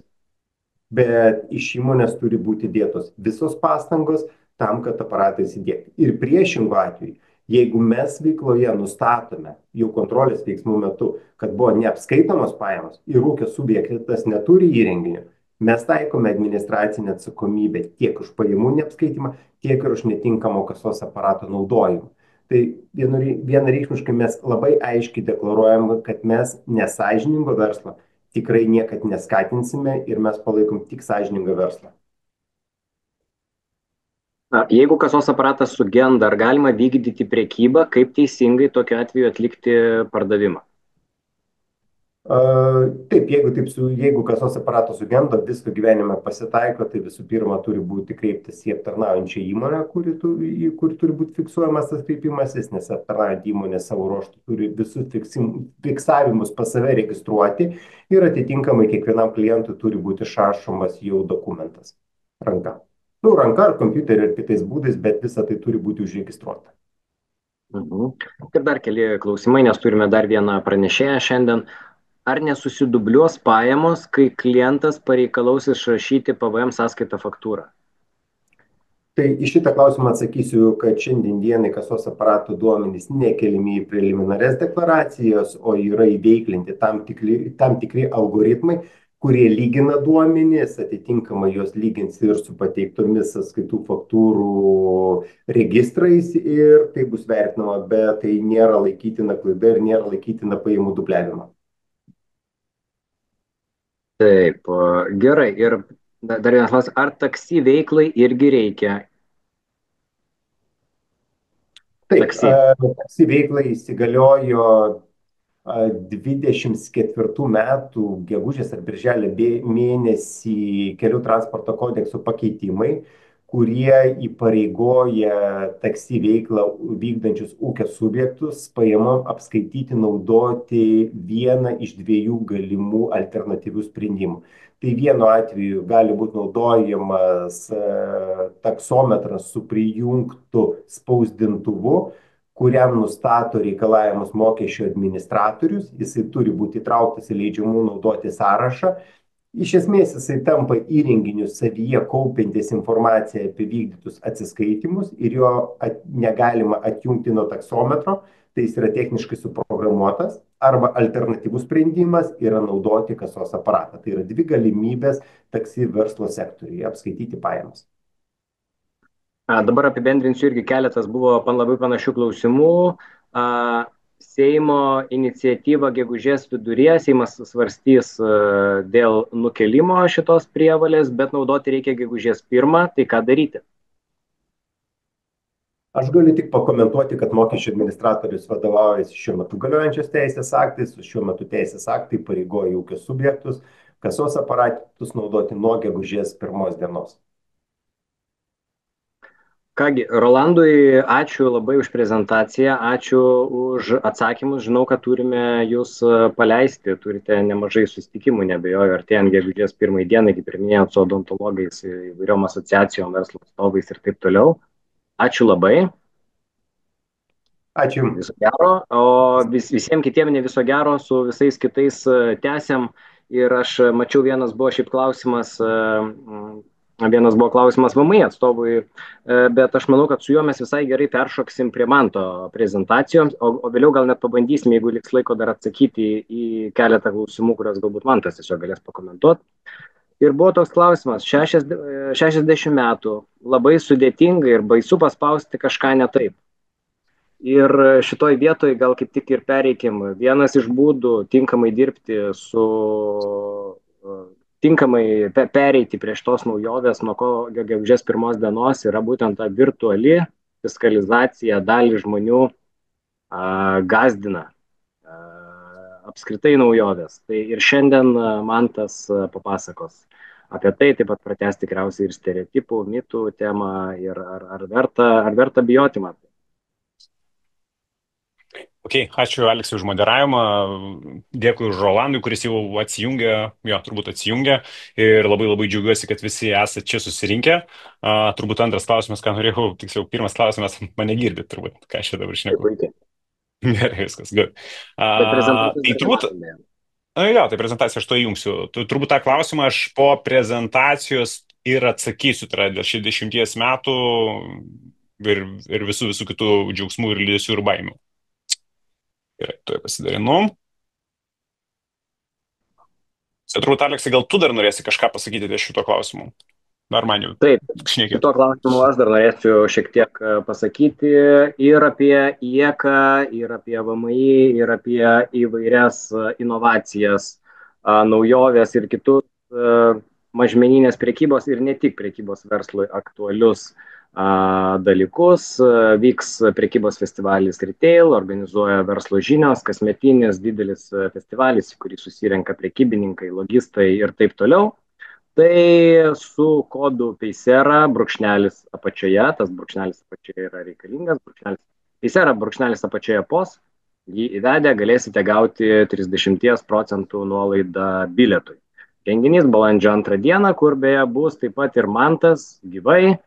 Bet iš įmonės turi būti dėtos visos pastangos tam, kad aparatai įsidėktų. Ir priešingų atveju, jeigu mes veikloje nustatome jau kontrolės veiksmų metu, kad buvo neapskaitomos pajamos ir ūkio subjektas neturi įrenginio, Mes taikome administracinę atsakomybę tiek už pajamų neapskaitimą, tiek ir už netinkamo kasos aparato naudojimą. Tai vienareikšmiškai mes labai aiškiai deklaruojam, kad mes nesažiningo verslo tikrai niekad neskatinsime ir mes palaikom tik sąžiningą verslą. Jeigu kasos aparatas sugenda, ar galima vykdyti priekybą, kaip teisingai tokiu atveju atlikti pardavimą? Taip, jeigu kasos aparatas sugenda, visko gyvenime pasitaiko, tai visų pirma turi būti kreiptis į aptarnaujančią įmonę, kur turi būti fiksuojamas tas kreipimasis, nes aptarnaujant įmonė savo ruoštų turi visus fiksavimus pas save registruoti ir atitinkamai kiekvienam klientui turi būti išrašomas jau dokumentas ranka. Nu, ranka ar kompiuteriu ir kitais būdais, bet visa tai turi būti užregistruota. Mhm. Ir dar keli klausimai, nes turime dar vieną pranešėją šiandien. Ar nesusidubliuos pajamos, kai klientas pareikalaus išrašyti PVM sąskaitą faktūrą? Tai į šitą klausimą atsakysiu, kad šiandien dienai kasos aparato duomenys nekeliami į preliminarias deklaracijas, o yra įveiklinti tam tikri algoritmai, kurie lygina duomenys, atitinkamai juos lygins ir su pateiktomis sąskaitų faktūrų registrais ir tai bus vertinama, bet tai nėra laikytina klaida ir nėra laikytina pajamų dubliavimo. Taip, gerai. Ir dar vienas klausimas, ar taksi veiklai irgi reikia? Taip, Taksi. taksi veiklai įsigaliojo 24 metų gegužės ar birželio mėnesį kelių transporto kodekso pakeitimai, kurie įpareigoja taksi veiklą vykdančius ūkio subjektus pajamom apskaityti naudoti vieną iš dviejų galimų alternatyvių sprendimų. Tai vienu atveju gali būti naudojamas taksometras su prijungtu spausdintuvu, kuriam nustato reikalavimus mokesčio administratorius, jisai turi būti įtrauktas į leidžiamų naudoti sąrašą. Iš esmės jisai tampa įrenginiu savyje kaupiantis informaciją apie vykdytus atsiskaitimus ir jo negalima atjungti nuo taksometro, tai jis yra techniškai suprogramuotas, arba alternatyvus sprendimas yra naudoti kasos aparatą. Tai yra dvi galimybės taksi verslo sektoriuje apskaityti pajamas. Dabar apibendrinsiu, irgi keletas buvo labai panašių klausimų. Seimo iniciatyva gegužės viduryje, Seimas svarstys dėl nukelimo šitos prievalės, bet naudoti reikia gegužės 1, tai ką daryti? Aš galiu tik pakomentuoti, kad mokesčių administratorius vadovaujasi šiuo metu galiojančios teisės aktais, šiuo metu teisės aktai pareigoja ūkio subjektus kasos aparatus naudoti nuo gegužės 1 dienos. Kągi, Rolandui ačiū labai už prezentaciją, ačiū už atsakymus. Žinau, kad turime jūs paleisti, turite nemažai susitikimų, nebejoju, artėjant gegužės 1 dienai, kaip ir minėjot, su odontologais, įvairiom asociacijom, verslo atstovais ir taip toliau. Ačiū labai. Ačiū. Viso gero, o visiems kitiems ne viso gero, su visais kitais tęsiam. Ir aš mačiau, vienas buvo klausimas VMI atstovui, bet aš manau, kad su juo mes visai gerai peršoksim prie Manto prezentacijoms, o vėliau gal net pabandysim, jeigu liks laiko, dar atsakyti į keletą klausimų, kurios galbūt Mantas tiesiog galės pakomentuoti. Ir buvo toks klausimas, 60 metų, labai sudėtinga ir baisu paspausti kažką ne taip. Ir šitoj vietoj gal kaip tik ir pereikim. Vienas iš būdų tinkamai dirbti tinkamai pereiti prie šitos naujovės, nuo ko gegužės 1 dienos yra būtent ta virtuali fiskalizacija. Dalį žmonių gazdina apskritai naujovės. Tai ir šiandien Mantas papasakos apie tai, taip pat pratęs tikriausiai ir stereotipų, mitų temą ir ar verta bijoti, Mantai. Ok, ačiū Aleksui už moderavimą, dėkui už Rolandui, kuris jau turbūt atsijungė ir labai labai džiaugiuosi, kad visi esate čia susirinkę. Turbūt antras klausimas, ką norėjau, tiksliau, pirmas klausimas, mane girdit turbūt, ką aš čia dabar šneku. Gerai, viskas, good. Tai turbūt, tai prezentaciją aš to įjungsiu. Turbūt tą klausimą aš po prezentacijos ir atsakysiu, tai yra dėl 60 metų ir visų kitų džiaugsmų ir liūdesių ir baimių. Gerai, tuoj pasidarinu. Turbūt, Aleksai, gal tu dar norėsi kažką pasakyti dėl šito klausimu? Dar man jau Taip, šnekėt. šito klausimu aš dar norėčiau šiek tiek pasakyti ir apie IEKA, ir apie VMI, ir apie įvairias inovacijas, naujoves ir kitus mažmeninės prekybos ir ne tik prekybos verslui aktualius dalykus. Vyks prekybos festivalis Retail, organizuoja verslo žinios, kasmetinis didelis festivalis, į kurį susirenka prekybininkai, logistai ir taip toliau. Tai su kodu Paysera brūkšnelis apačioje, tas brūkšnelis apačioje yra reikalingas, Paysera brūkšnelis apačioje POS, jį įvedę galėsite gauti 30% nuolaidą bilietui. Renginys balandžio 2 dieną, kur beje bus taip pat ir Mantas gyvai,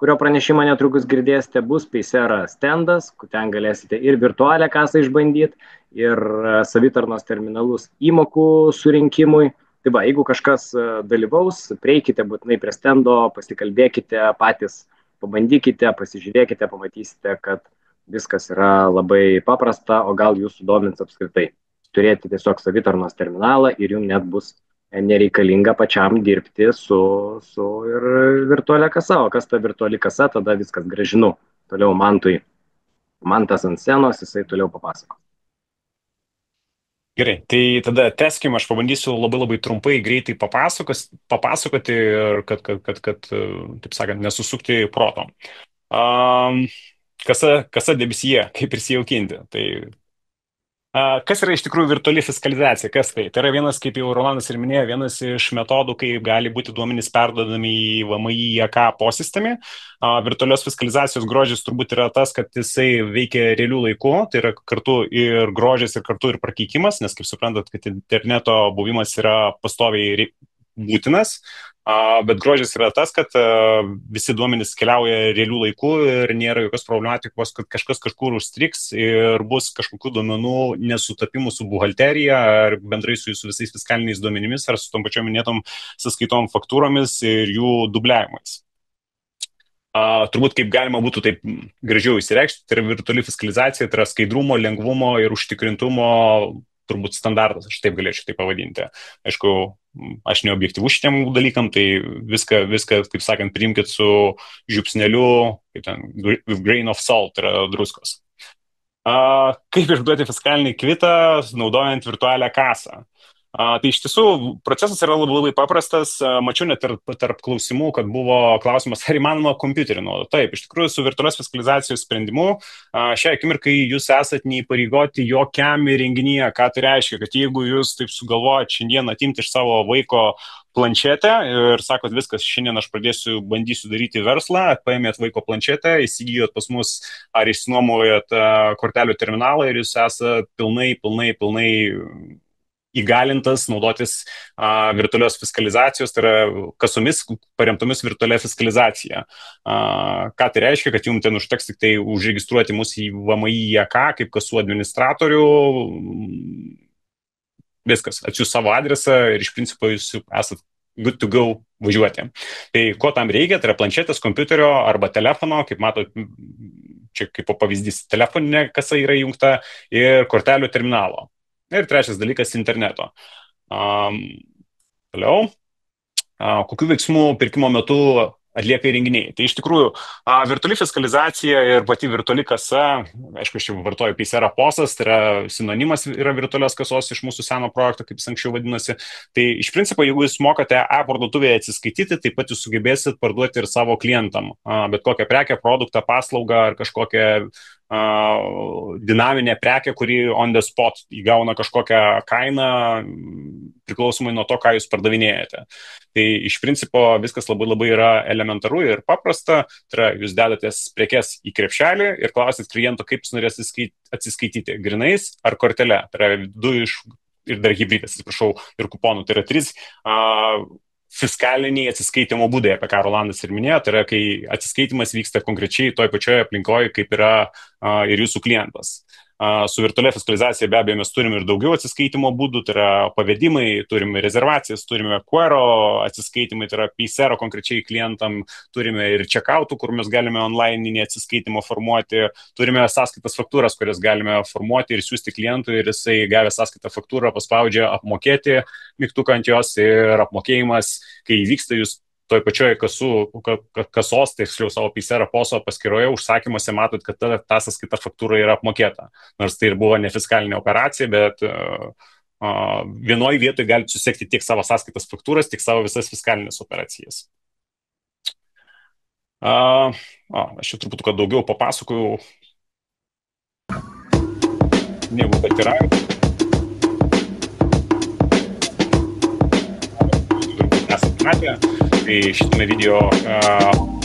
kurio pranešimą netrukus girdėsite, bus Paysera standas, kur ten galėsite ir virtualią kasą išbandyti, ir savitarnos terminalus įmokų surinkimui. Tai va, jeigu kažkas dalyvaus, prieikite būtinai prie stendo, pasikalbėkite patys, pabandykite, pasižiūrėkite, pamatysite, kad viskas yra labai paprasta, o gal jūs sudomins apskritai. Turėti tiesiog savitarnos terminalą ir jums net bus nereikalinga pačiam dirbti su ir virtualia kasa. O kas ta virtuali kasa, tada viskas grąžinu toliau Mantui. Mantas ant scenos, jisai toliau papasako. Gerai, tai tada teskim, aš pabandysiu labai trumpai, greitai papasakoti ir kad taip sakant, nesusukti proto. Kasa debesyje, kaip prisijaukinti. Tai kas yra iš tikrųjų virtuali fiskalizacija? Kas tai? Tai yra vienas, kaip jau Rolandas ir minėjo, vienas iš metodų, kaip gali būti duomenys perdodami į VMI IEK posistemį. Virtualios fiskalizacijos grožis turbūt yra tas, kad jisai veikia realių laikų, tai yra kartu ir grožis, ir kartu ir prakeikimas, nes kaip suprantat, kad interneto buvimas yra pastoviai būtinas. Bet grožis yra tas, kad visi duomenys keliauja realių laikų ir nėra jokios problematikos, kad kažkas kažkur užstriks ir bus kažkokių duomenų nesutapimų su buhalterija ar bendrai su visais fiskaliniais duomenimis ar su tom pačiom minėtom sąskaitom faktūromis ir jų dubliavimais. Turbūt kaip galima būtų taip gražiau įsireikšti, tai yra virtuali fiskalizacija, tai yra skaidrumo, lengvumo ir užtikrintumo turbūt standartas, aš taip galėčiau tai pavadinti. Aišku, aš neobjektyvus šitiem dalykam, tai viską, kaip sakant, priimkit su žiupsneliu, kaip ten, with grain of salt, tai yra druskos. Kaip išduoti fiskalinį kvitą, naudojant virtualią kasą? Tai iš tiesų procesas yra labai paprastas. Mačiau net tarp klausimų, kad buvo klausimas, ar įmanoma kompiuterį naudoti. Taip, iš tikrųjų su virtualios fiskalizacijos sprendimu šią akimirkai jūs esat neįpareigoti jokiam įrenginyje. Ką tai reiškia, kad jeigu jūs taip sugalvojat šiandien atimti iš savo vaiko planšetę ir sakot, viskas, šiandien aš bandysiu daryti verslą, paėmėt vaiko planšetę, įsigijot pas mus ar išsinuomojot kortelių terminalą ir jūs esat pilnai įgalintas naudotis virtualios fiskalizacijos, tai yra kasomis paremtomis virtualia fiskalizacija. Ką tai reiškia, kad jums ten užteks tik tai užregistruoti mus į VMI IEK kaip kasų administratorių, viskas, atsiųs savo adresą ir iš principo jūs esat good to go važiuoti. Tai ko tam reikia, tai yra planšetės, kompiuterio arba telefono, kaip matot, čia kaip pavyzdys, telefoninė kasa yra įjungta ir kortelių terminalo. Ir trečias dalykas - interneto. Toliau. Kokių veiksmų pirkimo metu atlieka įrenginiai? Tai iš tikrųjų virtuali fiskalizacija ir pati virtuali kasa, aišku, aš jau vartoju Paysera POS-as, tai yra sinonimas yra virtualios kasos iš mūsų seno projekto, kaip jis anksčiau vadinosi. Tai iš principo, jeigu jūs mokate parduotuvėje atsiskaityti, taip pat jūs sugebėsit parduoti ir savo klientam. Bet kokią prekę, produktą, paslaugą ar kažkokią dinaminė prekė, kuri on the spot įgauna kažkokią kainą priklausomai nuo to, ką jūs pardavinėjate. Tai iš principo viskas labai yra elementaru ir paprasta. Tai yra, jūs dedatės prekes į krepšelį ir klausit kliento, kaip jis norės atsiskaityti, grinais ar kortele. Tai yra ir dar hybridas, atsiprašau, ir kuponų. Tai yra 3 fiskaliniai atsiskaitimo būdai, apie ką Rolandas ir minėjo, tai yra, kai atsiskaitimas vyksta konkrečiai toj pačioje aplinkoje, kaip yra ir jūsų klientas. Su virtualia fiskalizacija be abejo mes turime ir daugiau atsiskaitimo būdų, tai yra pavedimai, turime rezervacijas, turime Quero atsiskaitimai, tai yra Paysero konkrečiai klientam, turime ir checkoutų, kur mes galime online atsiskaitimo formuoti, turime sąskaitas faktūras, kurias galime formuoti ir siūsti klientui ir jisai gavę sąskaitą faktūrą paspaudžia apmokėti mygtuką ant jos ir apmokėjimas, kai įvyksta jūs toj pačioj kasos, tiksliau savo Paysero poso paskyroje užsakymuose matot, kad ta sąskaita faktūra yra apmokėta. Nors tai ir buvo ne fiskalinė operacija, bet vienoje vietoje galite susekti tiek savo sąskaitas faktūras, tiek savo visas fiskalinės operacijas. Aš jau truputį daugiau papasakojau, negu kad yra. Esate matę, tai šitame video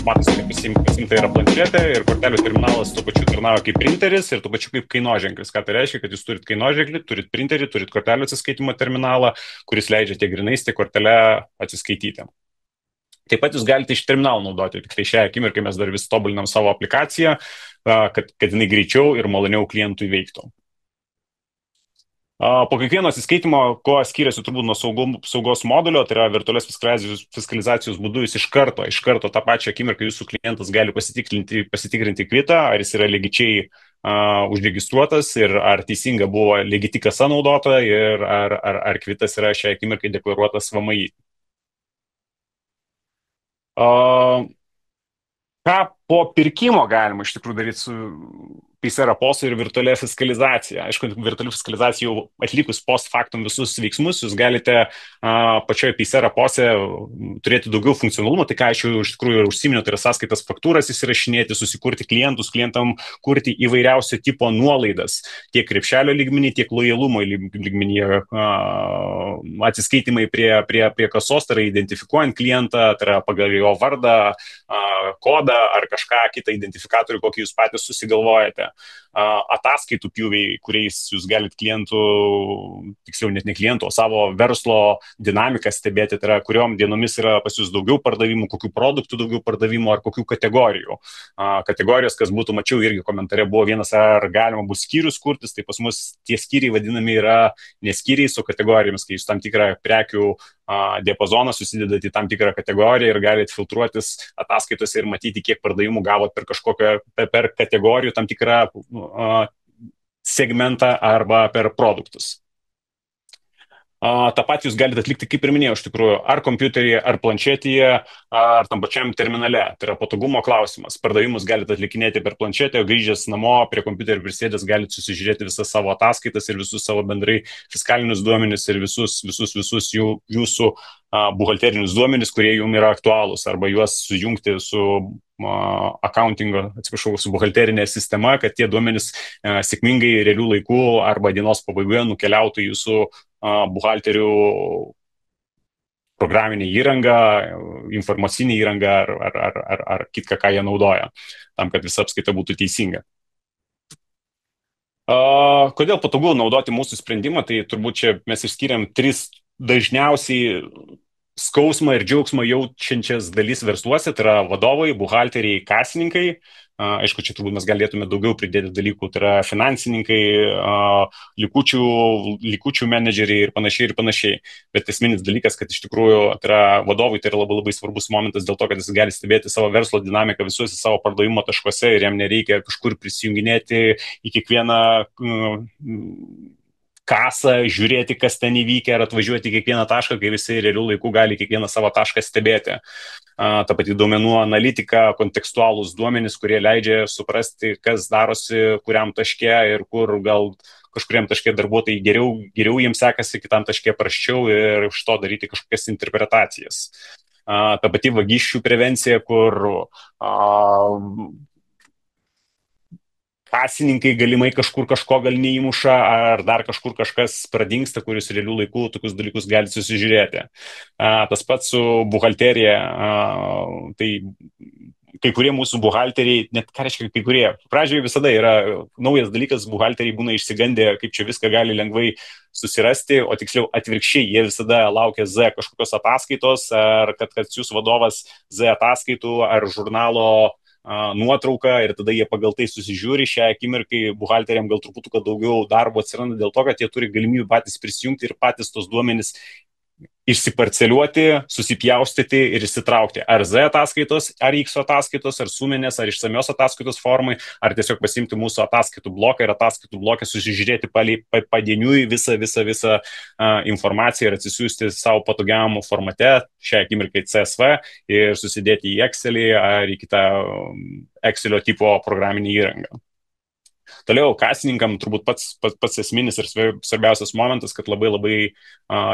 matosi, kad pasimta yra planšetė ir kortelių terminalas tuo pačiu tarnauja kaip printeris ir tuo pačiu kaip kainoženklis. Ką tai reiškia, kad jūs turit kainoženklį, turit printerį, turit kortelių atsiskaitimo terminalą, kuris leidžia tiek grinais, tiek kortelę atsiskaityti. Taip pat jūs galite iš terminalų naudoti, tik tai šią akimirką mes dar vis tobulinam savo aplikaciją, kad jinai greičiau ir maloniau klientui veiktų. Po kiekvieno atsiskaitimo, ko skiriasi turbūt nuo saugos modulio, tai yra virtualios fiskalizacijos būdu, jūs iš karto tą pačią akimirką jūsų klientas gali pasitikrinti kvitą, ar jis yra legičiai užregistruotas ir ar teisinga buvo legiti kasa naudota ir ar kvitas yra šią akimirką deklaruotas VMI. Ką po pirkimo galima iš tikrųjų daryti su Paysero posu ir virtualia fiskalizacija. Aišku, virtuali fiskalizacija jau atlikus post factum visus veiksmus, jūs galite pačioje Paysero pose turėti daugiau funkcionalumo, tai ką aš jau iš tikrųjų užsiminiau, tai yra sąskaitas faktūras įsirašinėti, susikurti klientam kurti įvairiausio tipo nuolaidas, tiek krepšelio lygmenį, tiek lojalumo lygmenyje, atsiskaitimai prie kasos, tai yra identifikuojant klientą, tai yra pagal jo vardą, kodą ar kažką kitą identifikatorių, kokį jūs patys susigalvojate. Ataskaitų pjūviai, kuriais jūs galite klientų, tiksliau net ne klientų, o savo verslo dinamiką stebėti, tai yra kuriom dienomis yra pas jūs daugiau pardavimų, kokių produktų daugiau pardavimų ar kokių kategorijų. Kategorijos, kas būtų, mačiau irgi komentare, buvo vienas, ar galima bus skyrius kurtis, tai pas mus tie skyriai vadinami yra ne skyriai su kategorijomis, kai jūs tam tikrą prekių diapazoną susidedat į tam tikrą kategoriją ir galite filtruotis ataskaitose ir matyti, kiek pardavimų gavot per kategorijų tam tikrą segmentą arba per produktus. tą patį jūs galite atlikti, kaip ir minėjau, iš tikrųjų, ar kompiuteryje, ar planšetėje, ar tam pačiam terminale. Tai yra patogumo klausimas. Pardavimus galite atlikinėti per planšetę, grįžęs namo prie kompiuterio prisėdęs galite susižiūrėti visas savo ataskaitas ir visus savo bendrai fiskalinius duomenis ir visus jūsų buhalterinius duomenis, kurie jums yra aktualūs, arba juos sujungti su su buhalterinė sistema, kad tie duomenys sėkmingai realių laikų arba dienos pabaigoje nukeliautų jūsų buhalterių programinė įranga, informacinė įranga ar kitką, ką jie naudoja, tam, kad visa apskaita būtų teisinga. Kodėl patogu naudoti mūsų sprendimą, tai turbūt čia mes išskiriam 3 dažniausiai skausmą ir džiaugsmą jaučiančias dalis versluose, tai yra vadovai, buhalteriai, kasininkai. Aišku, čia turbūt mes galėtume daugiau pridėti dalykų, tai yra finansininkai, likučių menedžeriai ir panašiai. Bet esminis dalykas, kad iš tikrųjų tai yra vadovui, tai yra labai svarbus momentas dėl to, kad jis gali stebėti savo verslo dinamiką visuose savo pardavimo taškuose ir jam nereikia kažkur prisijunginėti į kiekvieną kasą, žiūrėti, kas ten įvykę, ar atvažiuoti į kiekvieną tašką, kai visi realių laikų gali kiekvieną savo tašką stebėti. Ta pati duomenų analitika, kontekstualūs duomenys, kurie leidžia suprasti, kas darosi kuriam taške ir kur gal kažkuriam taške darbuotojai geriau jiems sekasi, kitam taške prasčiau ir iš to daryti kažkokias interpretacijas. Ta pati vagysčių prevencija, kur kasininkai galimai kažkur kažko gal neįmuša, ar dar kažkur kažkas pradingsta, kuris realių laikų tokius dalykus gali susižiūrėti. Tas pats su buhalterija, tai kai kurie mūsų buhalteriai, net ką reiškia kai kurie, pradžioje visada yra naujas dalykas, buhalteriai būna išsigandę, kaip čia viską gali lengvai susirasti, o tiksliau atvirkščiai, jie visada laukia Z kažkokios ataskaitos, ar kad jūsų vadovas Z ataskaitų ar žurnalo nuotrauką ir tada jie pagal tai susižiūri. Šią akimirkai buhalteriam gal truputų daugiau darbo atsiranda dėl to, kad jie turi galimybę patys prisijungti ir patys tos duomenys išsiparceliuoti, susipjaustyti ir įsitraukti. Ar Z ataskaitos, ar X ataskaitos, ar suminės, ar išsamios ataskaitos formai, ar tiesiog pasimti mūsų ataskaitų bloką ir ataskaitų bloką susižiūrėti padieniui visą informaciją ir atsisiųsti savo patogiam formate, šią akimirkai CSV, ir susidėti į Excelį ar į kitą Excelio tipo programinį įrangą. Toliau, kasininkam turbūt pats esminis ir svarbiausias momentas, kad labai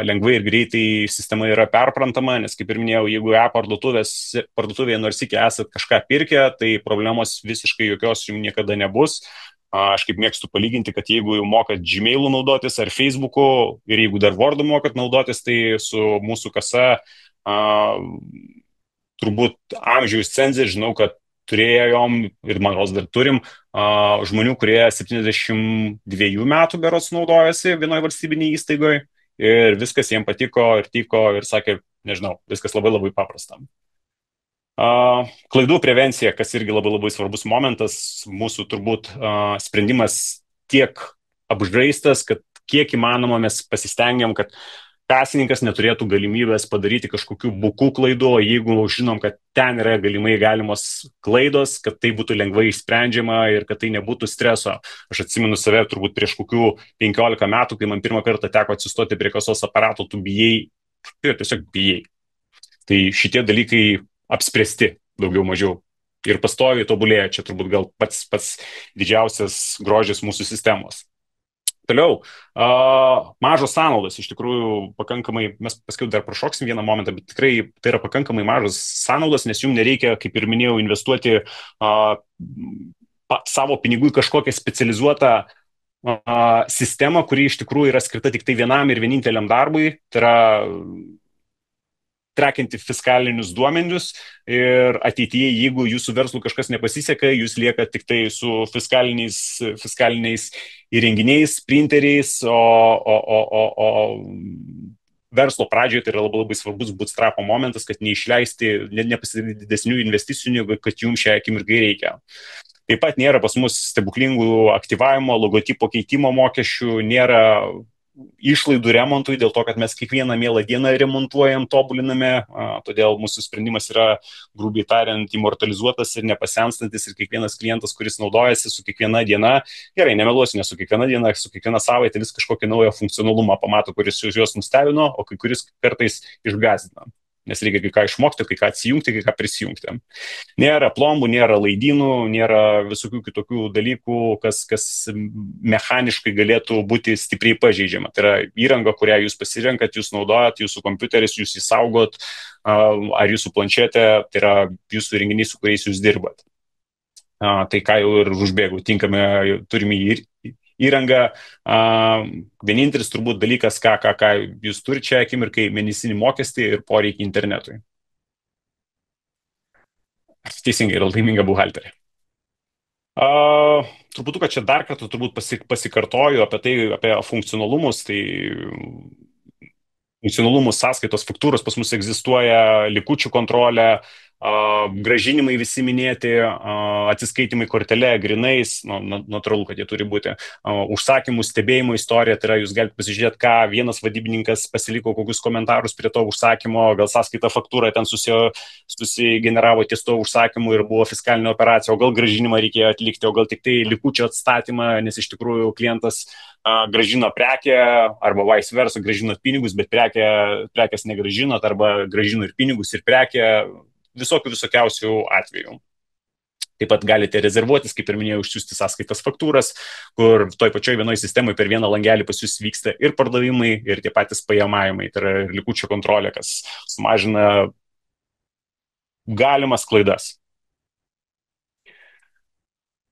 lengvai ir greitai sistema yra perprantama, nes, kaip ir minėjau, jeigu parduotuvėje nors iki esate kažką pirkę, tai problemos visiškai jokios jums niekada nebus. Aš kaip mėgstu palyginti, kad jeigu jau mokat Gmail'u naudotis ar Facebook'u ir jeigu dar Word'u mokat naudotis, tai su mūsų kasa turbūt amžiaus cenzė, žinau, kad turėjom ir man rodos dar turim žmonių, kurie 72 metų berods naudojasi vienoje valstybinėje įstaigoje ir viskas jiems patiko ir tiko ir sakė, nežinau, viskas labai paprasta. Klaidų prevencija, kas irgi labai svarbus momentas, mūsų turbūt sprendimas tiek apžaistas, kad kiek įmanoma mes pasistengiam, kad kasininkas neturėtų galimybės padaryti kažkokių bukų klaidų, o jeigu žinom, kad ten yra galimos klaidos, kad tai būtų lengvai išsprendžiama ir kad tai nebūtų streso. Aš atsimenu save turbūt prieš kokių 15 metų, kai man pirmą kartą teko atsistoti prie kasos aparato, tu bijai, tiesiog bijai. Tai šitie dalykai apspręsti daugiau mažiau ir pastoviai tobulėja, čia turbūt gal pats didžiausias grožis mūsų sistemos. Toliau, mažos sąnaudos, iš tikrųjų pakankamai, mes paskui dar prašoksim vieną momentą, bet tikrai tai yra pakankamai mažos sąnaudos, nes jums nereikia, kaip ir minėjau, investuoti savo pinigų į kažkokią specializuotą sistemą, kuri iš tikrųjų yra skirta tik tai vienam ir vieninteliam darbui, tai yra trekinti fiskalinius duomenius ir ateityje, jeigu jūsų verslų kažkas nepasiseka, jūs lieka tik tai su fiskaliniais įrenginiais, printeriais, o verslo pradžioje tai yra labai svarbus bootstrapo momentas, kad nepasidaryti didesnių investicijų, kad jums šią akimirką reikia. Taip pat nėra pas mus stebuklingų aktyvavimo, logotipo keitimo mokesčių, nėra išlaidų remontui, dėl to, kad mes kiekvieną mielą dieną remontuojam, tobuliname, todėl mūsų sprendimas yra, grubiai tariant, immortalizuotas ir nepasenstantis ir kiekvienas klientas, kuris naudojasi su kiekviena diena, gerai, nemeluosiu, ne su kiekviena diena, su kiekviena savaitė vis kažkokį naują funkcionalumą pamato, kuris juos nustebino, o kai kuris kartais išgąsdina. Nes reikia kai ką išmokti, kai ką atsijungti, kai ką prisijungti. Nėra plombų, nėra laidynų, nėra visokių kitokių dalykų, kas mechaniškai galėtų būti stipriai pažeidžiama. Tai yra įranga, kurią jūs pasirenkat, jūs naudojat, jūsų kompiuteris, jūs įsaugot, ar jūsų planšetė, tai yra jūsų įrenginiai, su kuriais jūs dirbat. Tai ką jau ir užbėgau, tinkame turime įrangą. Vienintelis turbūt dalykas, ką jūs turite čia akimirkai, mėnesinį mokestį ir poreikį internetui. Teisingai, yra laiminga buhalterė. Turbūt, kad čia dar kartą turbūt pasikartoju apie funkcionalumus, tai funkcionalumus sąskaitos faktūros pas mus egzistuoja, likučių kontrolė, grąžinimai visi minėti, atsiskaitimai kortele, grinais, natūralu, kad jie turi būti, užsakymų stebėjimo istorija, tai yra jūs galite pasižiūrėti, ką vienas vadybininkas pasiliko, kokius komentarus prie to užsakymo, gal sąskaita faktūra ten susigeneravo ties to užsakymu ir buvo fiskalinė operacija, o gal grąžinimą reikėjo atlikti, o gal tik tai likučio atstatymą, nes iš tikrųjų klientas grąžino prekę arba vice versa, grąžino pinigus, bet prekės negrąžinot arba grąžino ir pinigus ir prekę, visokiausių atvejų. Taip pat galite rezervuotis, kaip ir minėjau, išsiųsti sąskaitas faktūras, kur toj pačioj vienoj sistemoje per vieną langelį pas jūs vyksta ir pardavimai, ir tie patys pajamavimai, tai yra ir likučio kontrolė, kas sumažina galimas klaidas.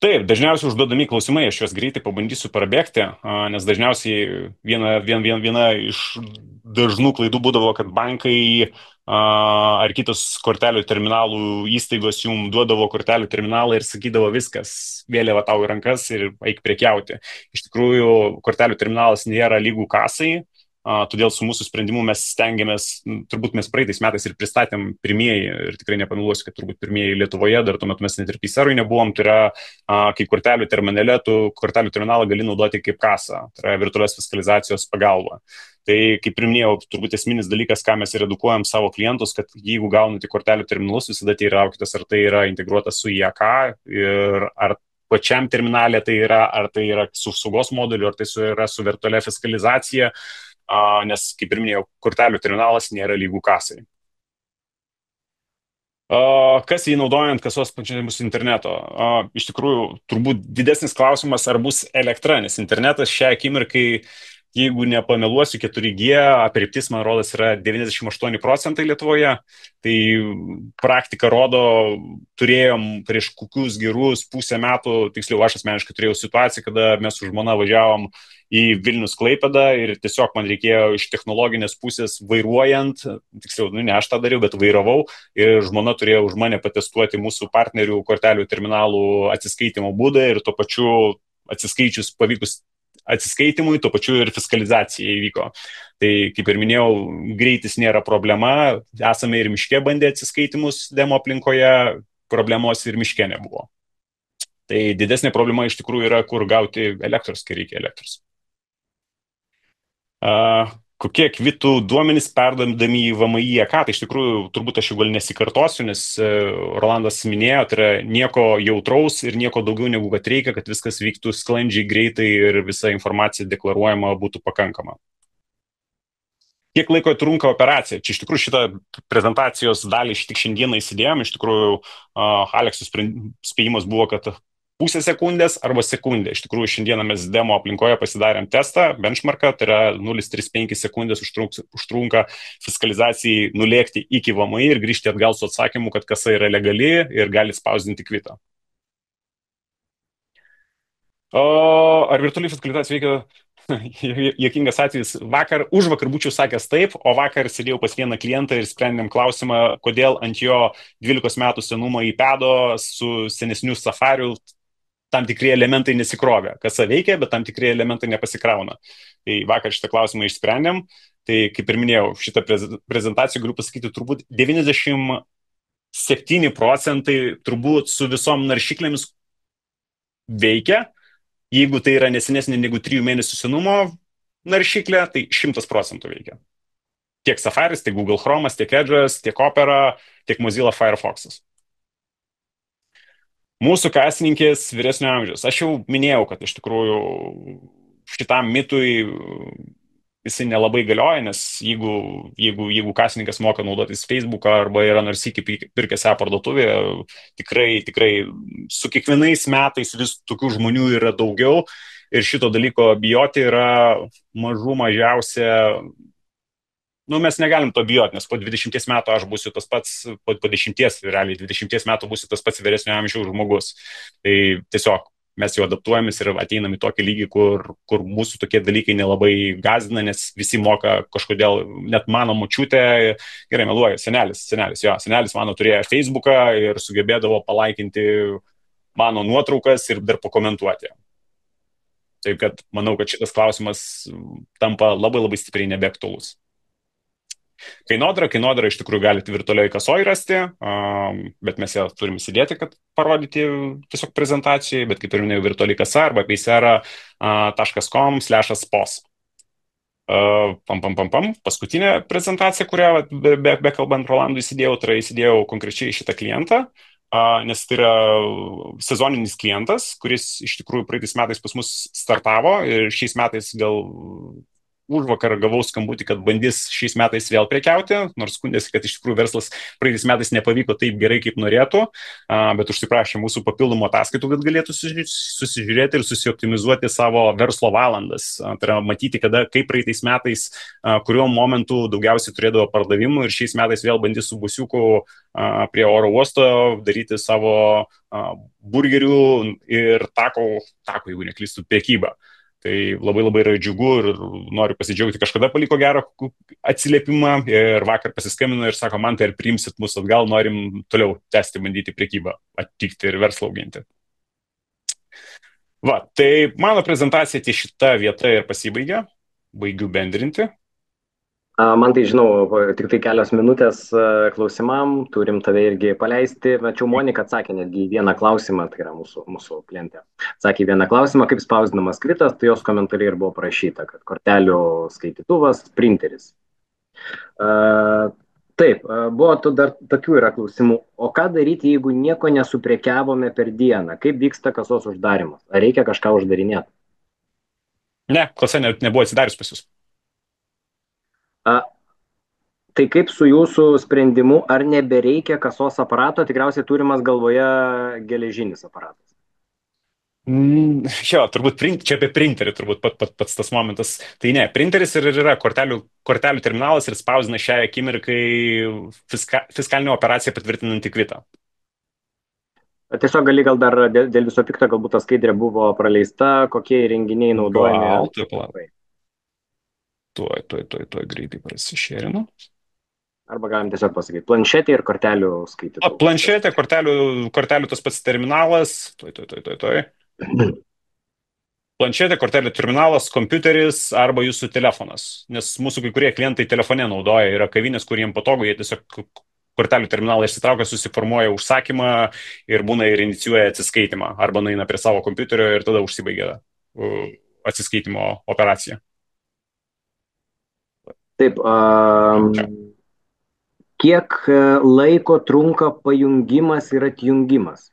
Taip, dažniausiai užduodami klausimai, aš juos greitai pabandysiu prabėgti, nes dažniausiai viena iš dažnų klaidų būdavo, kad bankai ar kitos kortelių terminalų įstaigos jums duodavo kortelių terminalą ir sakydavo viskas, vėliava tau į rankas ir eik prekiauti. Iš tikrųjų, kortelių terminalas nėra lygų kasai, Todėl su mūsų sprendimu mes stengiamės, turbūt mes praeitais metais ir pristatėm pirmieji, ir tikrai nepameluosiu, kad turbūt pirmieji Lietuvoje, dar tuo metu mes net ir Peiserui nebuvom, tai yra, kai kortelių terminale, tu kortelių terminalą gali naudoti kaip kasą, tai yra virtualios fiskalizacijos pagalba. Tai, kaip ir minėjau, turbūt esminis dalykas, ką mes ir edukuojam savo klientus, kad jeigu gaunate kortelių terminalus, visada teiraukitės, ar tai yra integruota su IAK ir ar pačiam terminalė tai yra, ar tai yra su saugos moduliu, ar tai yra su virtualia fiskalizacija, nes, kaip ir minėjau, kortelių terminalas nėra lygų kasai. Kas jį naudojant kasos pačiamus interneto? Iš tikrųjų, turbūt didesnis klausimas, ar bus elektra, nes internetas šią akimirkai, jeigu nepameluosiu, 4G aprėptis, man rodos, yra 98% Lietuvoje. Tai praktika rodo, turėjom prieš kokius gerus pusę metų, tiksliau aš asmeniškai turėjau situaciją, kada mes su žmona važiavom į Vilnius Klaipėdą ir tiesiog man reikėjo iš technologinės pusės vairuojant, tiksliau, ne aš tą dariau, bet vairavau ir žmona turėjo už mane patestuoti mūsų partnerių kortelių terminalų atsiskaitimo būdą ir tuo pačiu atsiskaičius pavykus atsiskaitimui, tuo pačiu ir fiskalizacija įvyko. Tai, kaip ir minėjau, greitis nėra problema, esame ir miške bandę atsiskaitimus demo aplinkoje, problemos ir miške nebuvo. Tai didesnė problema iš tikrųjų yra, kur gauti elektros, kai reikia elektros. Kokie kvitų duomenys perdodami į VMI ką, tai iš tikrųjų turbūt aš jau gal nesikartosiu, nes Rolandas minėjo, tai yra nieko jautraus ir nieko daugiau negu kad reikia, kad viskas vyktų sklandžiai, greitai ir visa informacija deklaruojama būtų pakankama. Kiek laiko trunka operacija? Čia iš tikrųjų šitą prezentacijos dalį tik šiandieną įsidėjom, iš tikrųjų Aleksų spėjimas buvo, kad pusę sekundės arba sekundė. Iš tikrųjų, šiandieną mes demo aplinkoje pasidarėm testą, benchmarką, tai yra 0,35 sekundės užtrunka fiskalizacijai nulėkti iki VMI ir grįžti atgal su atsakymu, kad kasa yra legali ir gali spausdinti kvitą. Ar virtuali fiskalizacija veikia? Juokingas atvejis. Už vakar būčiau sakęs taip, o vakar sėdėjau pas vieną klientą ir sprendėm klausimą, kodėl ant jo 12 metų senumo iPado su senesniu Safariu tam tikri elementai nesikrovė. Kasa veikia, bet tam tikri elementai nepasikrauna. Tai vakar šitą klausimą išsprendėm. Tai, kaip ir minėjau, šitą prezentaciją galiu pasakyti, turbūt 97% turbūt su visom naršyklėmis veikia. Jeigu tai yra nesenesnė negu 3 mėnesių senumo naršyklė, tai 100% veikia. Tiek Safaris, tiek Google Chrome'as, tiek Edge'as, tiek Opera, tiek Mozilla Firefox'as. Mūsų kasininkės vyresnio amžiaus. Aš jau minėjau, kad iš tikrųjų šitam mitui jisai nelabai galioja, nes jeigu kasininkas moka naudotis Facebooką arba yra nors iki pirkęs parduotuvėje, tikrai su kiekvienais metais vis tokių žmonių yra daugiau ir šito dalyko bijoti yra mažiausia. Mes negalim to bijoti, nes po 20 metų aš būsiu tas pats, po 20 metų būsiu tas pats vyresnio amžiaus žmogus. Tai tiesiog mes jau adaptuojamės ir ateinam į tokį lygį, kur mūsų tokie dalykai nelabai gąsdina, nes visi moka kažkodėl, net mano močiutė, gerai meluoju, senelis mano turėjo Facebooką ir sugebėdavo palaikinti mano nuotraukas ir dar pakomentuoti. Taip kad manau, kad šitas klausimas tampa labai stipriai nebeaktualus. Kainodara iš tikrųjų galite virtualiai kasoj rasti, bet mes ją turim įsidėti, kad parodyti tiesiog prezentacijai, bet kaip ir minėjau, virtualiai kasa arba paysera.com/spos. Paskutinė prezentacija, kurią bekalbant Rolandui įsidėjau konkrečiai šitą klientą, nes tai yra sezoninis klientas, kuris iš tikrųjų praeitais metais pas mus startavo ir šiais metais gal užvakar gavau skambutį, kad bandys šiais metais vėl prekiauti, nors skundėsi, kad iš tikrųjų verslas praeitais metais nepavyko taip gerai, kaip norėtų, bet užsiprašė mūsų papildomų ataskaitų, kad galėtų susižiūrėti ir susioptimizuoti savo verslo valandas. Tai yra matyti, kaip praeitais metais, kuriuo momentu daugiausiai turėdavo pardavimų ir šiais metais vėl bandys su busiuku prie oro uosto daryti savo burgerių ir tako, jeigu neklystu, prekybą. Tai labai yra džiugu ir noriu pasidžiaugti, kažkada paliko gerą atsiliepimą ir vakar pasiskambino ir sako, man tai ar priimsit mus atgal, norim toliau tęsti, bandyti prekybą, attikti ir verslą auginti. Tai mano prezentacija ties šita vieta ir pasibaigia, baigiu bendrinti. Man tai žinau, tik tai kelios minutės klausimam, turim tave irgi paleisti. Mačiau, Monika atsakė netgi į vieną klausimą, tai yra mūsų klientė. Atsakė į vieną klausimą, kaip spausdinamas kvitas, tai jos komentare ir buvo parašyta, kad kortelių skaitytuvas, printeris. Taip, buvo dar tokių yra klausimų. O ką daryti, jeigu nieko nesuprekiavome per dieną? Kaip vyksta kasos uždarimas? Ar reikia kažką uždarinėti? Ne, klase nebuvo atsidarius pas jūs. Tai kaip su jūsų sprendimu, ar nebereikia kasos aparato, tikriausiai turimas galvoje geležinis aparatas? Jo, turbūt čia apie printerį, turbūt pats tas momentas. Tai ne, printeris ir yra kortelių terminalas ir spausdina šią akimirkai fiskalinę operaciją patvirtinantį kvitą. Tiesiog gali gal dar dėl viso pikto, galbūt ta skaidrė buvo praleista, kokie įrenginiai naudojami. Tuoj greitai prasišėrinu. Arba galim tiesiog pasakyti, planšetė ir kortelių skaitytuvas. Planšetė, kortelių tas pats terminalas. Tuoj. Planšetė, kortelių terminalas, kompiuteris arba jūsų telefonas. Nes mūsų kai kurie klientai telefone naudoja, yra kavinės, kuriems patogu, jie tiesiog kortelių terminalą išsitraukia, susiformuoja užsakymą ir būna ir inicijuoja atsiskaitimą. Arba nueina prie savo kompiuterio ir tada užsibaigia atsiskaitimo operacija. Taip, kiek laiko trunka pajungimas ir atjungimas?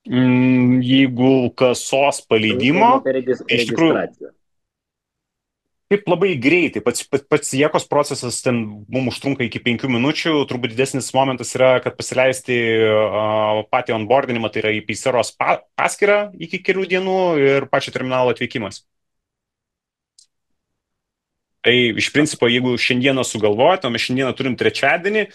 Jeigu kasos paleidimo, iš tikrųjų, taip labai greitai, pats jėkos procesas ten mums užtrunka iki 5 minučių, turbūt didesnis momentas yra, kad pasileisti patį onboardinimą, tai yra į Payseros paskyrą iki kelių dienų ir pačio terminalo atvykimas. Tai iš principo, jeigu šiandieną sugalvojate, o mes šiandieną turim trečiadienį,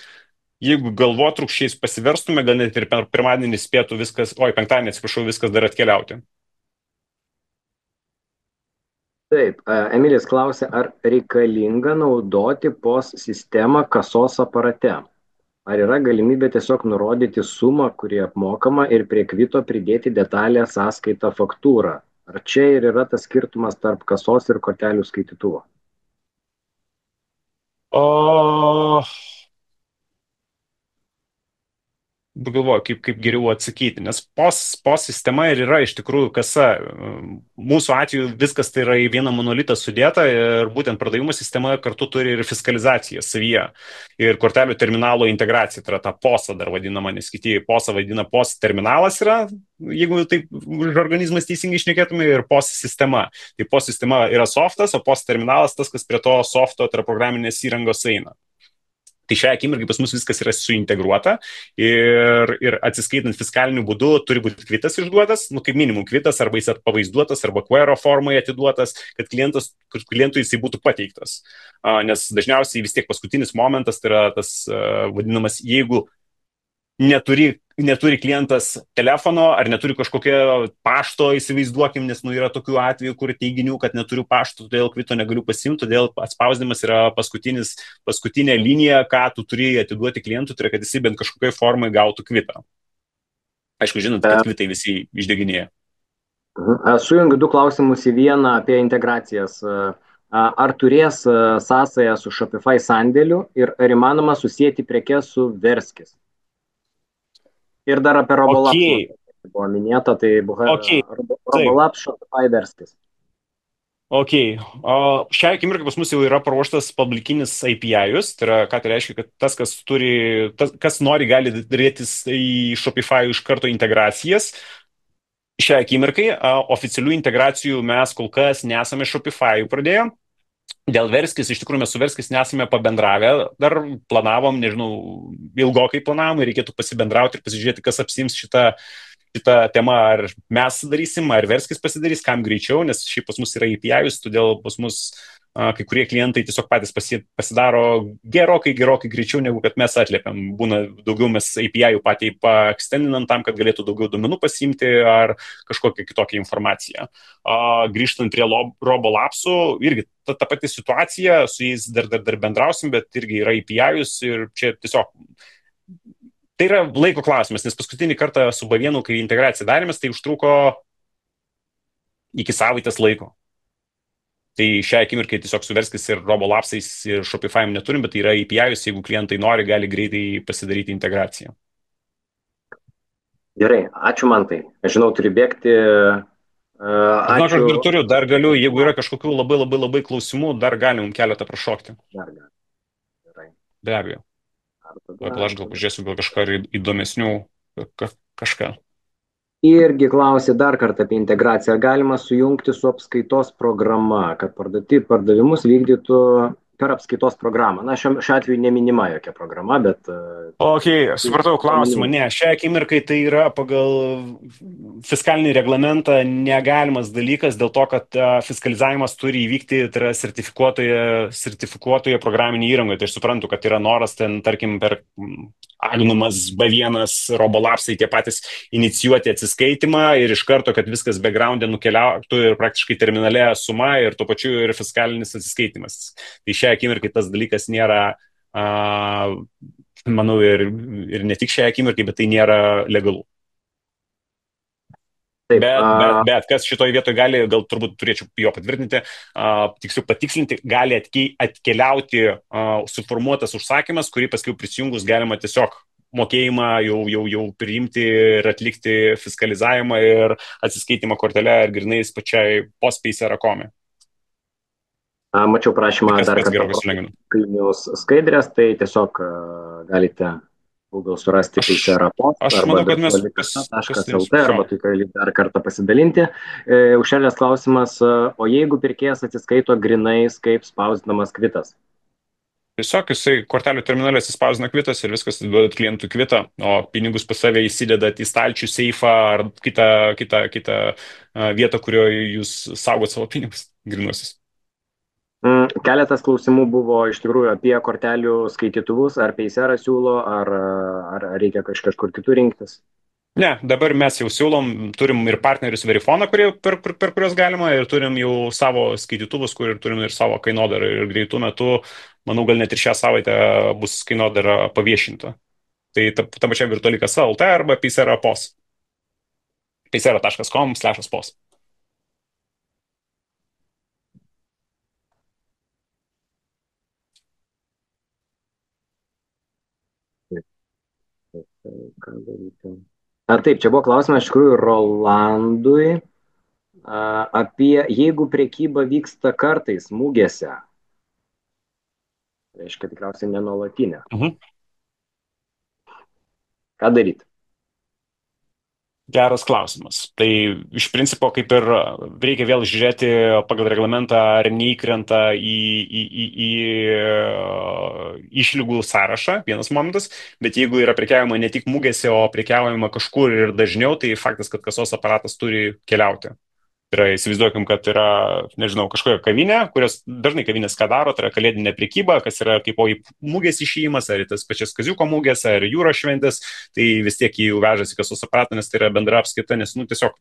jeigu galvotrūkščiais pasiverstume, gal net ir per pirmadienį spėtų viskas, penktadienį, atsiprašau, viskas dar atkeliauti. Taip, Emilis klausė, ar reikalinga naudoti POS sistemą kasos aparate? Ar yra galimybė tiesiog nurodyti sumą, kuri apmokama ir prie kvito pridėti detalę sąskaitą faktūrą? Ar čia ir yra tas skirtumas tarp kasos ir kortelių skaitytuvo? Galvoju, kaip geriau atsakyti, nes POS sistema ir yra iš tikrųjų kasa. Mūsų atveju viskas tai yra į vieną monolitą sudėta ir būtent pardavimų sistema kartu turi ir fiskalizaciją savyje. Ir kortelių terminalo integracija, tai yra ta POS dar vadinama, nes kiti POS vadina POS terminalas yra, jeigu taip organizmas teisingai šnekėtume, ir POS sistema. Tai POS sistema yra softas, o POS terminalas tas, kas prie to softo, tai yra programinės įrangos eina. Tai šią akimirką pas mus viskas yra suintegruota ir atsiskaitant fiskaliniu būdu turi būti kvitas išduotas, kaip minimum kvitas, arba jis pavaizduotas, arba QR formoje atiduotas, kad klientui jisai būtų pateiktas. Nes dažniausiai vis tiek paskutinis momentas tai yra tas vadinamas, jeigu neturi klientas telefono ar neturi kažkokio pašto, įsivaizduokim, nes yra tokių atvejų, kur teiginių, kad neturiu pašto, todėl kvito negaliu pasimti, todėl atspausdinimas yra paskutinė linija, ką tu turi atiduoti klientui, tai yra, kad jisai bent kažkokioj formai gautų kvitą. Aišku, žinot, kad kvitai visi išdeginėja. Sujungiu 2 klausimus į vieną apie integracijas. Ar turės sąsają su Shopify sandėliu ir ar įmanoma susijęti prekes su Verskis? Ir dar apie Robolaps buvo minėta, tai Robolaps, Shopify, Verskis. Šią akimirką pas mus jau yra paruoštas publikinis API-us, tai yra, ką tai reiškia, kad tas, kas nori, gali darėtis į Shopify iš karto integracijas. Šią akimirkai oficialių integracijų mes kol kas nesame Shopify pradėję. Dėl Verskis, iš tikrųjų mes su Verskis nesame pabendravę, dar planavom, nežinau, ilgokai planavom ir reikėtų pasibendrauti ir pasižiūrėti, kas apsiims šitą temą, ar mes darysim, ar Verskis pasidarys, kam greičiau, nes šiaip pas mus yra API-us, todėl pas mus kai kurie klientai tiesiog patys pasidaro gerokai greičiau, negu kad mes atliepiam. Būna daugiau mes API-ų patį paekstendinam tam, kad galėtų daugiau duomenų pasiimti ar kažkokią kitokią informaciją. Grįžtant prie Robolapsų, irgi ta pati situacija, su jais dar bendrausim, bet irgi yra API-us ir čia tiesiog tai yra laiko klausimas, nes paskutinį kartą su B1, kai integraciją darėmės, tai užtruko iki savaitės laiko. Tai šią akimirką tiesiog su Verskis ir Robolapsais ir Shopify neturim, bet tai yra API-us, jeigu klientai nori, gali greitai pasidaryti integraciją. Gerai, ačiū Mantai. Aš žinau, turi bėgti. Žinok, aš Ačiū. dar turiu, dar galiu, jeigu yra kažkokių labai labai labai klausimų, dar galim keletą prašokti. Dar gal. Gerai. Be abejo. Ar Gal aš gal pažiūrėsiu, gal kažką įdomesnių, kažką. Irgi klausė dar kartą apie integraciją. Ar galima sujungti su apskaitos programa, kad pardavimus vykdytų per apskaitos programą? Na, šiuo atveju neminima jokia programa, bet... Ok, supratau klausimą. Ne, šią akimirkai tai yra pagal fiskalinį reglamentą negalimas dalykas dėl to, kad fiskalizavimas turi įvykti, tai yra sertifikuotoje programinėje įrangoje. Tai aš suprantu, kad yra noras ten, tarkim, per Agnumas, B1, Robolapsai tie patys inicijuoti atsiskaitimą ir iš karto, kad viskas background'e nukeliautų ir praktiškai terminale suma ir tuo pačiu ir fiskalinis atsiskaitimas. Tai šią akimirkai tas dalykas nėra... manau, ir ne tik šią akimirkai, bet tai nėra legalu. Taip, bet kas šitoje vietoje gali, gal turbūt turėčiau jo patvirtinti, tiksliau patikslinti, gali atkeliauti suformuotas užsakymas, kurį paskui prisijungus galima tiesiog mokėjimą jau priimti ir atlikti fiskalizavimą ir atsiskaitimą kortelę ir grinais pačiai postpaysera.com. Mačiau prašymą dar kartą Vilniaus skaidrės, tai tiesiog galite Google surasti Paysera post arba virtuali.lt arba tai gali dar kartą pasidalinti. Užšelės klausimas, o jeigu pirkėjas atsiskaito grinais, kaip spausdinamas kvitas? Tiesiog jisai kortelių terminale atsispausdina kvitas ir viskas duodat klientų kvitą, o pinigus pas save įsidedat į stalčių, seifą ar kitą vietą, kurioje jūs saugot savo pinigus grinuosius. Keletas klausimų buvo iš tikrųjų apie kortelių skaitytuvus, ar Paysera siūlo, ar reikia kažkur kitur rinktis? Ne, dabar mes jau siūlom, turim ir partnerius Verifoną, per kurios galima, ir turim jau savo skaitytuvus, kur turim ir savo kainodarą ir greitų metų, manau, gal net ir šią savaitę bus kainodara paviešinta. Tai ta pačia virtuali.lt arba Paysera POS. paysera.com/POS. Taip, čia buvo klausimas iš tikrųjų Rolandui apie jeigu prekyba vyksta kartais mugėse, reiškia tikriausiai nenuolatinė. Ką daryti? Geras klausimas. Tai iš principo kaip ir reikia vėl žiūrėti pagal reglamentą, ar neįkrenta į išlygų sąrašą, vienas momentas, bet jeigu yra prekiaujama ne tik mugėse, o prekiaujama kažkur ir dažniau, tai faktas, kad kasos aparatas turi keliauti. Tai yra, įsivaizduokim, kad yra, nežinau, kažkokia kavinė, kurios dažnai kavinės ką daro, tai yra kalėdinė prekyba, kas yra kaip į mugės išėjimas, ar į tas pačias kaziuko mugės, ar jūros šventės, tai vis tiek jį vežasi kasos aparatą, nes tai yra bendra apskaita, nes, tiesiog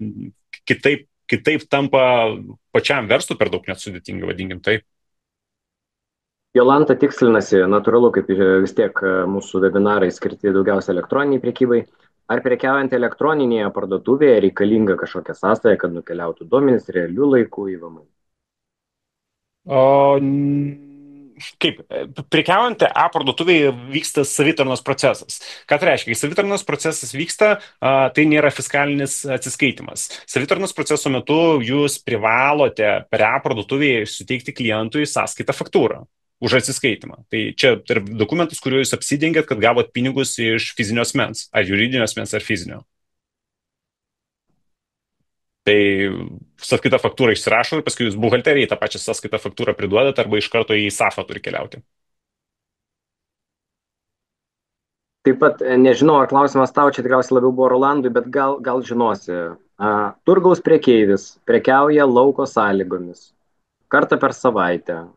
kitaip tampa pačiam verslui per daug net sudėtinga, vadinkim taip. Jolanta tikslinasi, natūralu, kaip vis tiek mūsų webinarai skirti daugiausia elektroniniai prekybai. Ar prekiaujant elektroninėje parduotuvėje reikalinga kažkokia sąsaja, kad nukeliautų duomenys realių laikų į VMI? Kaip, prekiaujant e-parduotuvėje vyksta savitarnos procesas. Ką tai reiškia? Kai savitarnos procesas vyksta, tai nėra fiskalinis atsiskaitimas. Savitarnos proceso metu jūs privalote per e-parduotuvėje suteikti klientui sąskaitą faktūrą už atsiskaitimą. Tai čia tarp dokumentus, kuriuo jūs apsidengėt, kad gavot pinigus iš fizinio asmens, ar juridinio asmens, ar fizinio. Tai sąskaitą faktūrą išsirašo ir paskui jūs buhalterijai tą pačią sąskaitą faktūrą priduodat arba iš karto į SAFą turi keliauti. Taip pat, nežinau, ar klausimas tau čia tikriausiai labiau buvo Rolandui, bet gal žinosi. Turgaus prekeivis prekiauja lauko sąlygomis kartą per savaitę.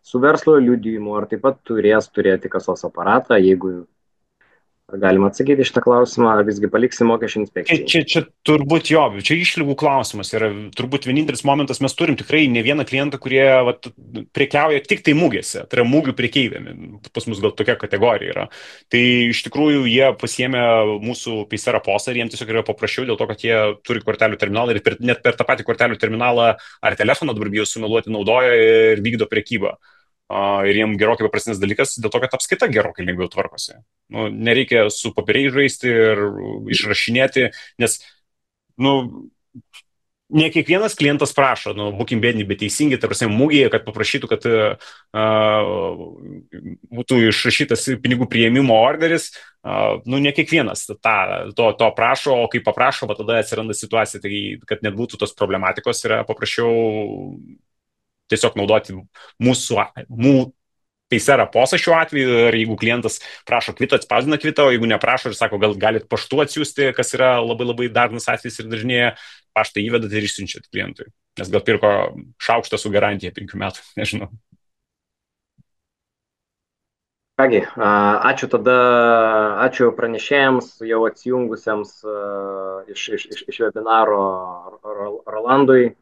Su verslo liudijimu, ar taip pat turės turėti kasos aparatą, jeigu Ar galima atsakyti šitą klausimą, ar visgi paliksi mokesčių Čia, inspekcijai? čia, čia turbūt jo, čia išlygų klausimas yra turbūt vienintelis momentas, mes turim tikrai ne vieną klientą, kurie vat, prekiauja tik tai mūgėse, tai yra mūgių prekyviami, pas mus gal tokia kategorija yra. Tai iš tikrųjų jie pasiemė mūsų Paysera posą ir jiems tiesiog yra paprasčiau dėl to, kad jie turi kortelių terminalą ir net per tą patį kortelių terminalą ar telefoną dabar bijau sumeluoti naudoja ir vykdo prekybą. Ir jiem gerokai paprastesnis dalykas dėl to, kad apskaita gerokai lengviau tvarkosi. Nu, nereikia su popieriai žaisti ir išrašinėti, nes nu, ne kiekvienas klientas prašo, nu, būkim bėdini, bet teisingi, ta prasme, mūgėje, kad paprašytų, kad būtų išrašytas pinigų priėmimo orderis, nu, ne kiekvienas to prašo, o kai paprašo, tada atsiranda situacija, tai kad net būtų tos problematikos, yra paprasčiau tiesiog naudoti mūsų Paysera posą šiuo atveju ir jeigu klientas prašo kvito, atspausdina kvitą, o jeigu neprašo ir sako, gal galit paštu atsiųsti, kas yra labai labai dažnas atvejis ir dažnėja, paštą įvedat ir išsiunčiat klientui. Nes gal pirko šaukštą su garantija 5 metų, nežinau. Kągi, ačiū tada, ačiū pranešėjams, jau atsijungusiems iš webinaro Rolandui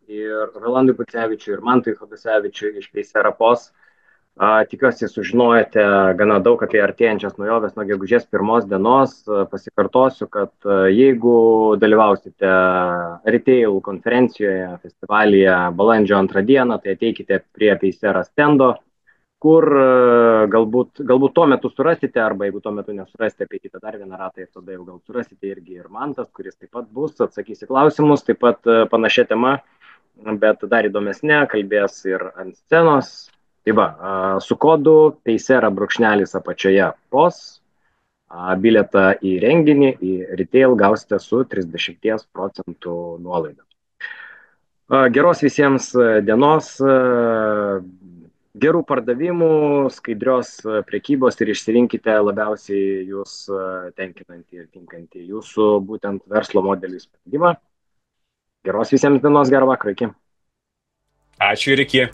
Pucevičiui ir Mantui Chodusevičiui iš Paysera POS. Tikiuosi sužinojote gana daug apie artėjančias naujoves nuo gegužės 1 dienos. Pasikartosiu, kad jeigu dalyvausite retail konferencijoje, festivalyje balandžio 2 dieną, tai ateikite prie Paysera stendo, kur galbūt tuo metu surasite, arba jeigu tuo metu nesurasite, apeikite dar vieną ratą ir tada jau gal surasite irgi ir Mantas, kuris taip pat bus, atsakys į klausimus, taip pat panašia tema, bet dar įdomesnė, kalbės ir ant scenos. Tai va, su kodu Paysera _ apačioje POS bilietą į renginį, į retail gausite su 30% nuolaida. Geros visiems dienos, gerų pardavimų, skaidrios prekybos ir išsirinkite labiausiai jūs tenkinantį ir tinkantį jūsų būtent verslo modelių sprendimą. Geros visiems dienos, gerą vakarą, iki. Ačiū ir iki.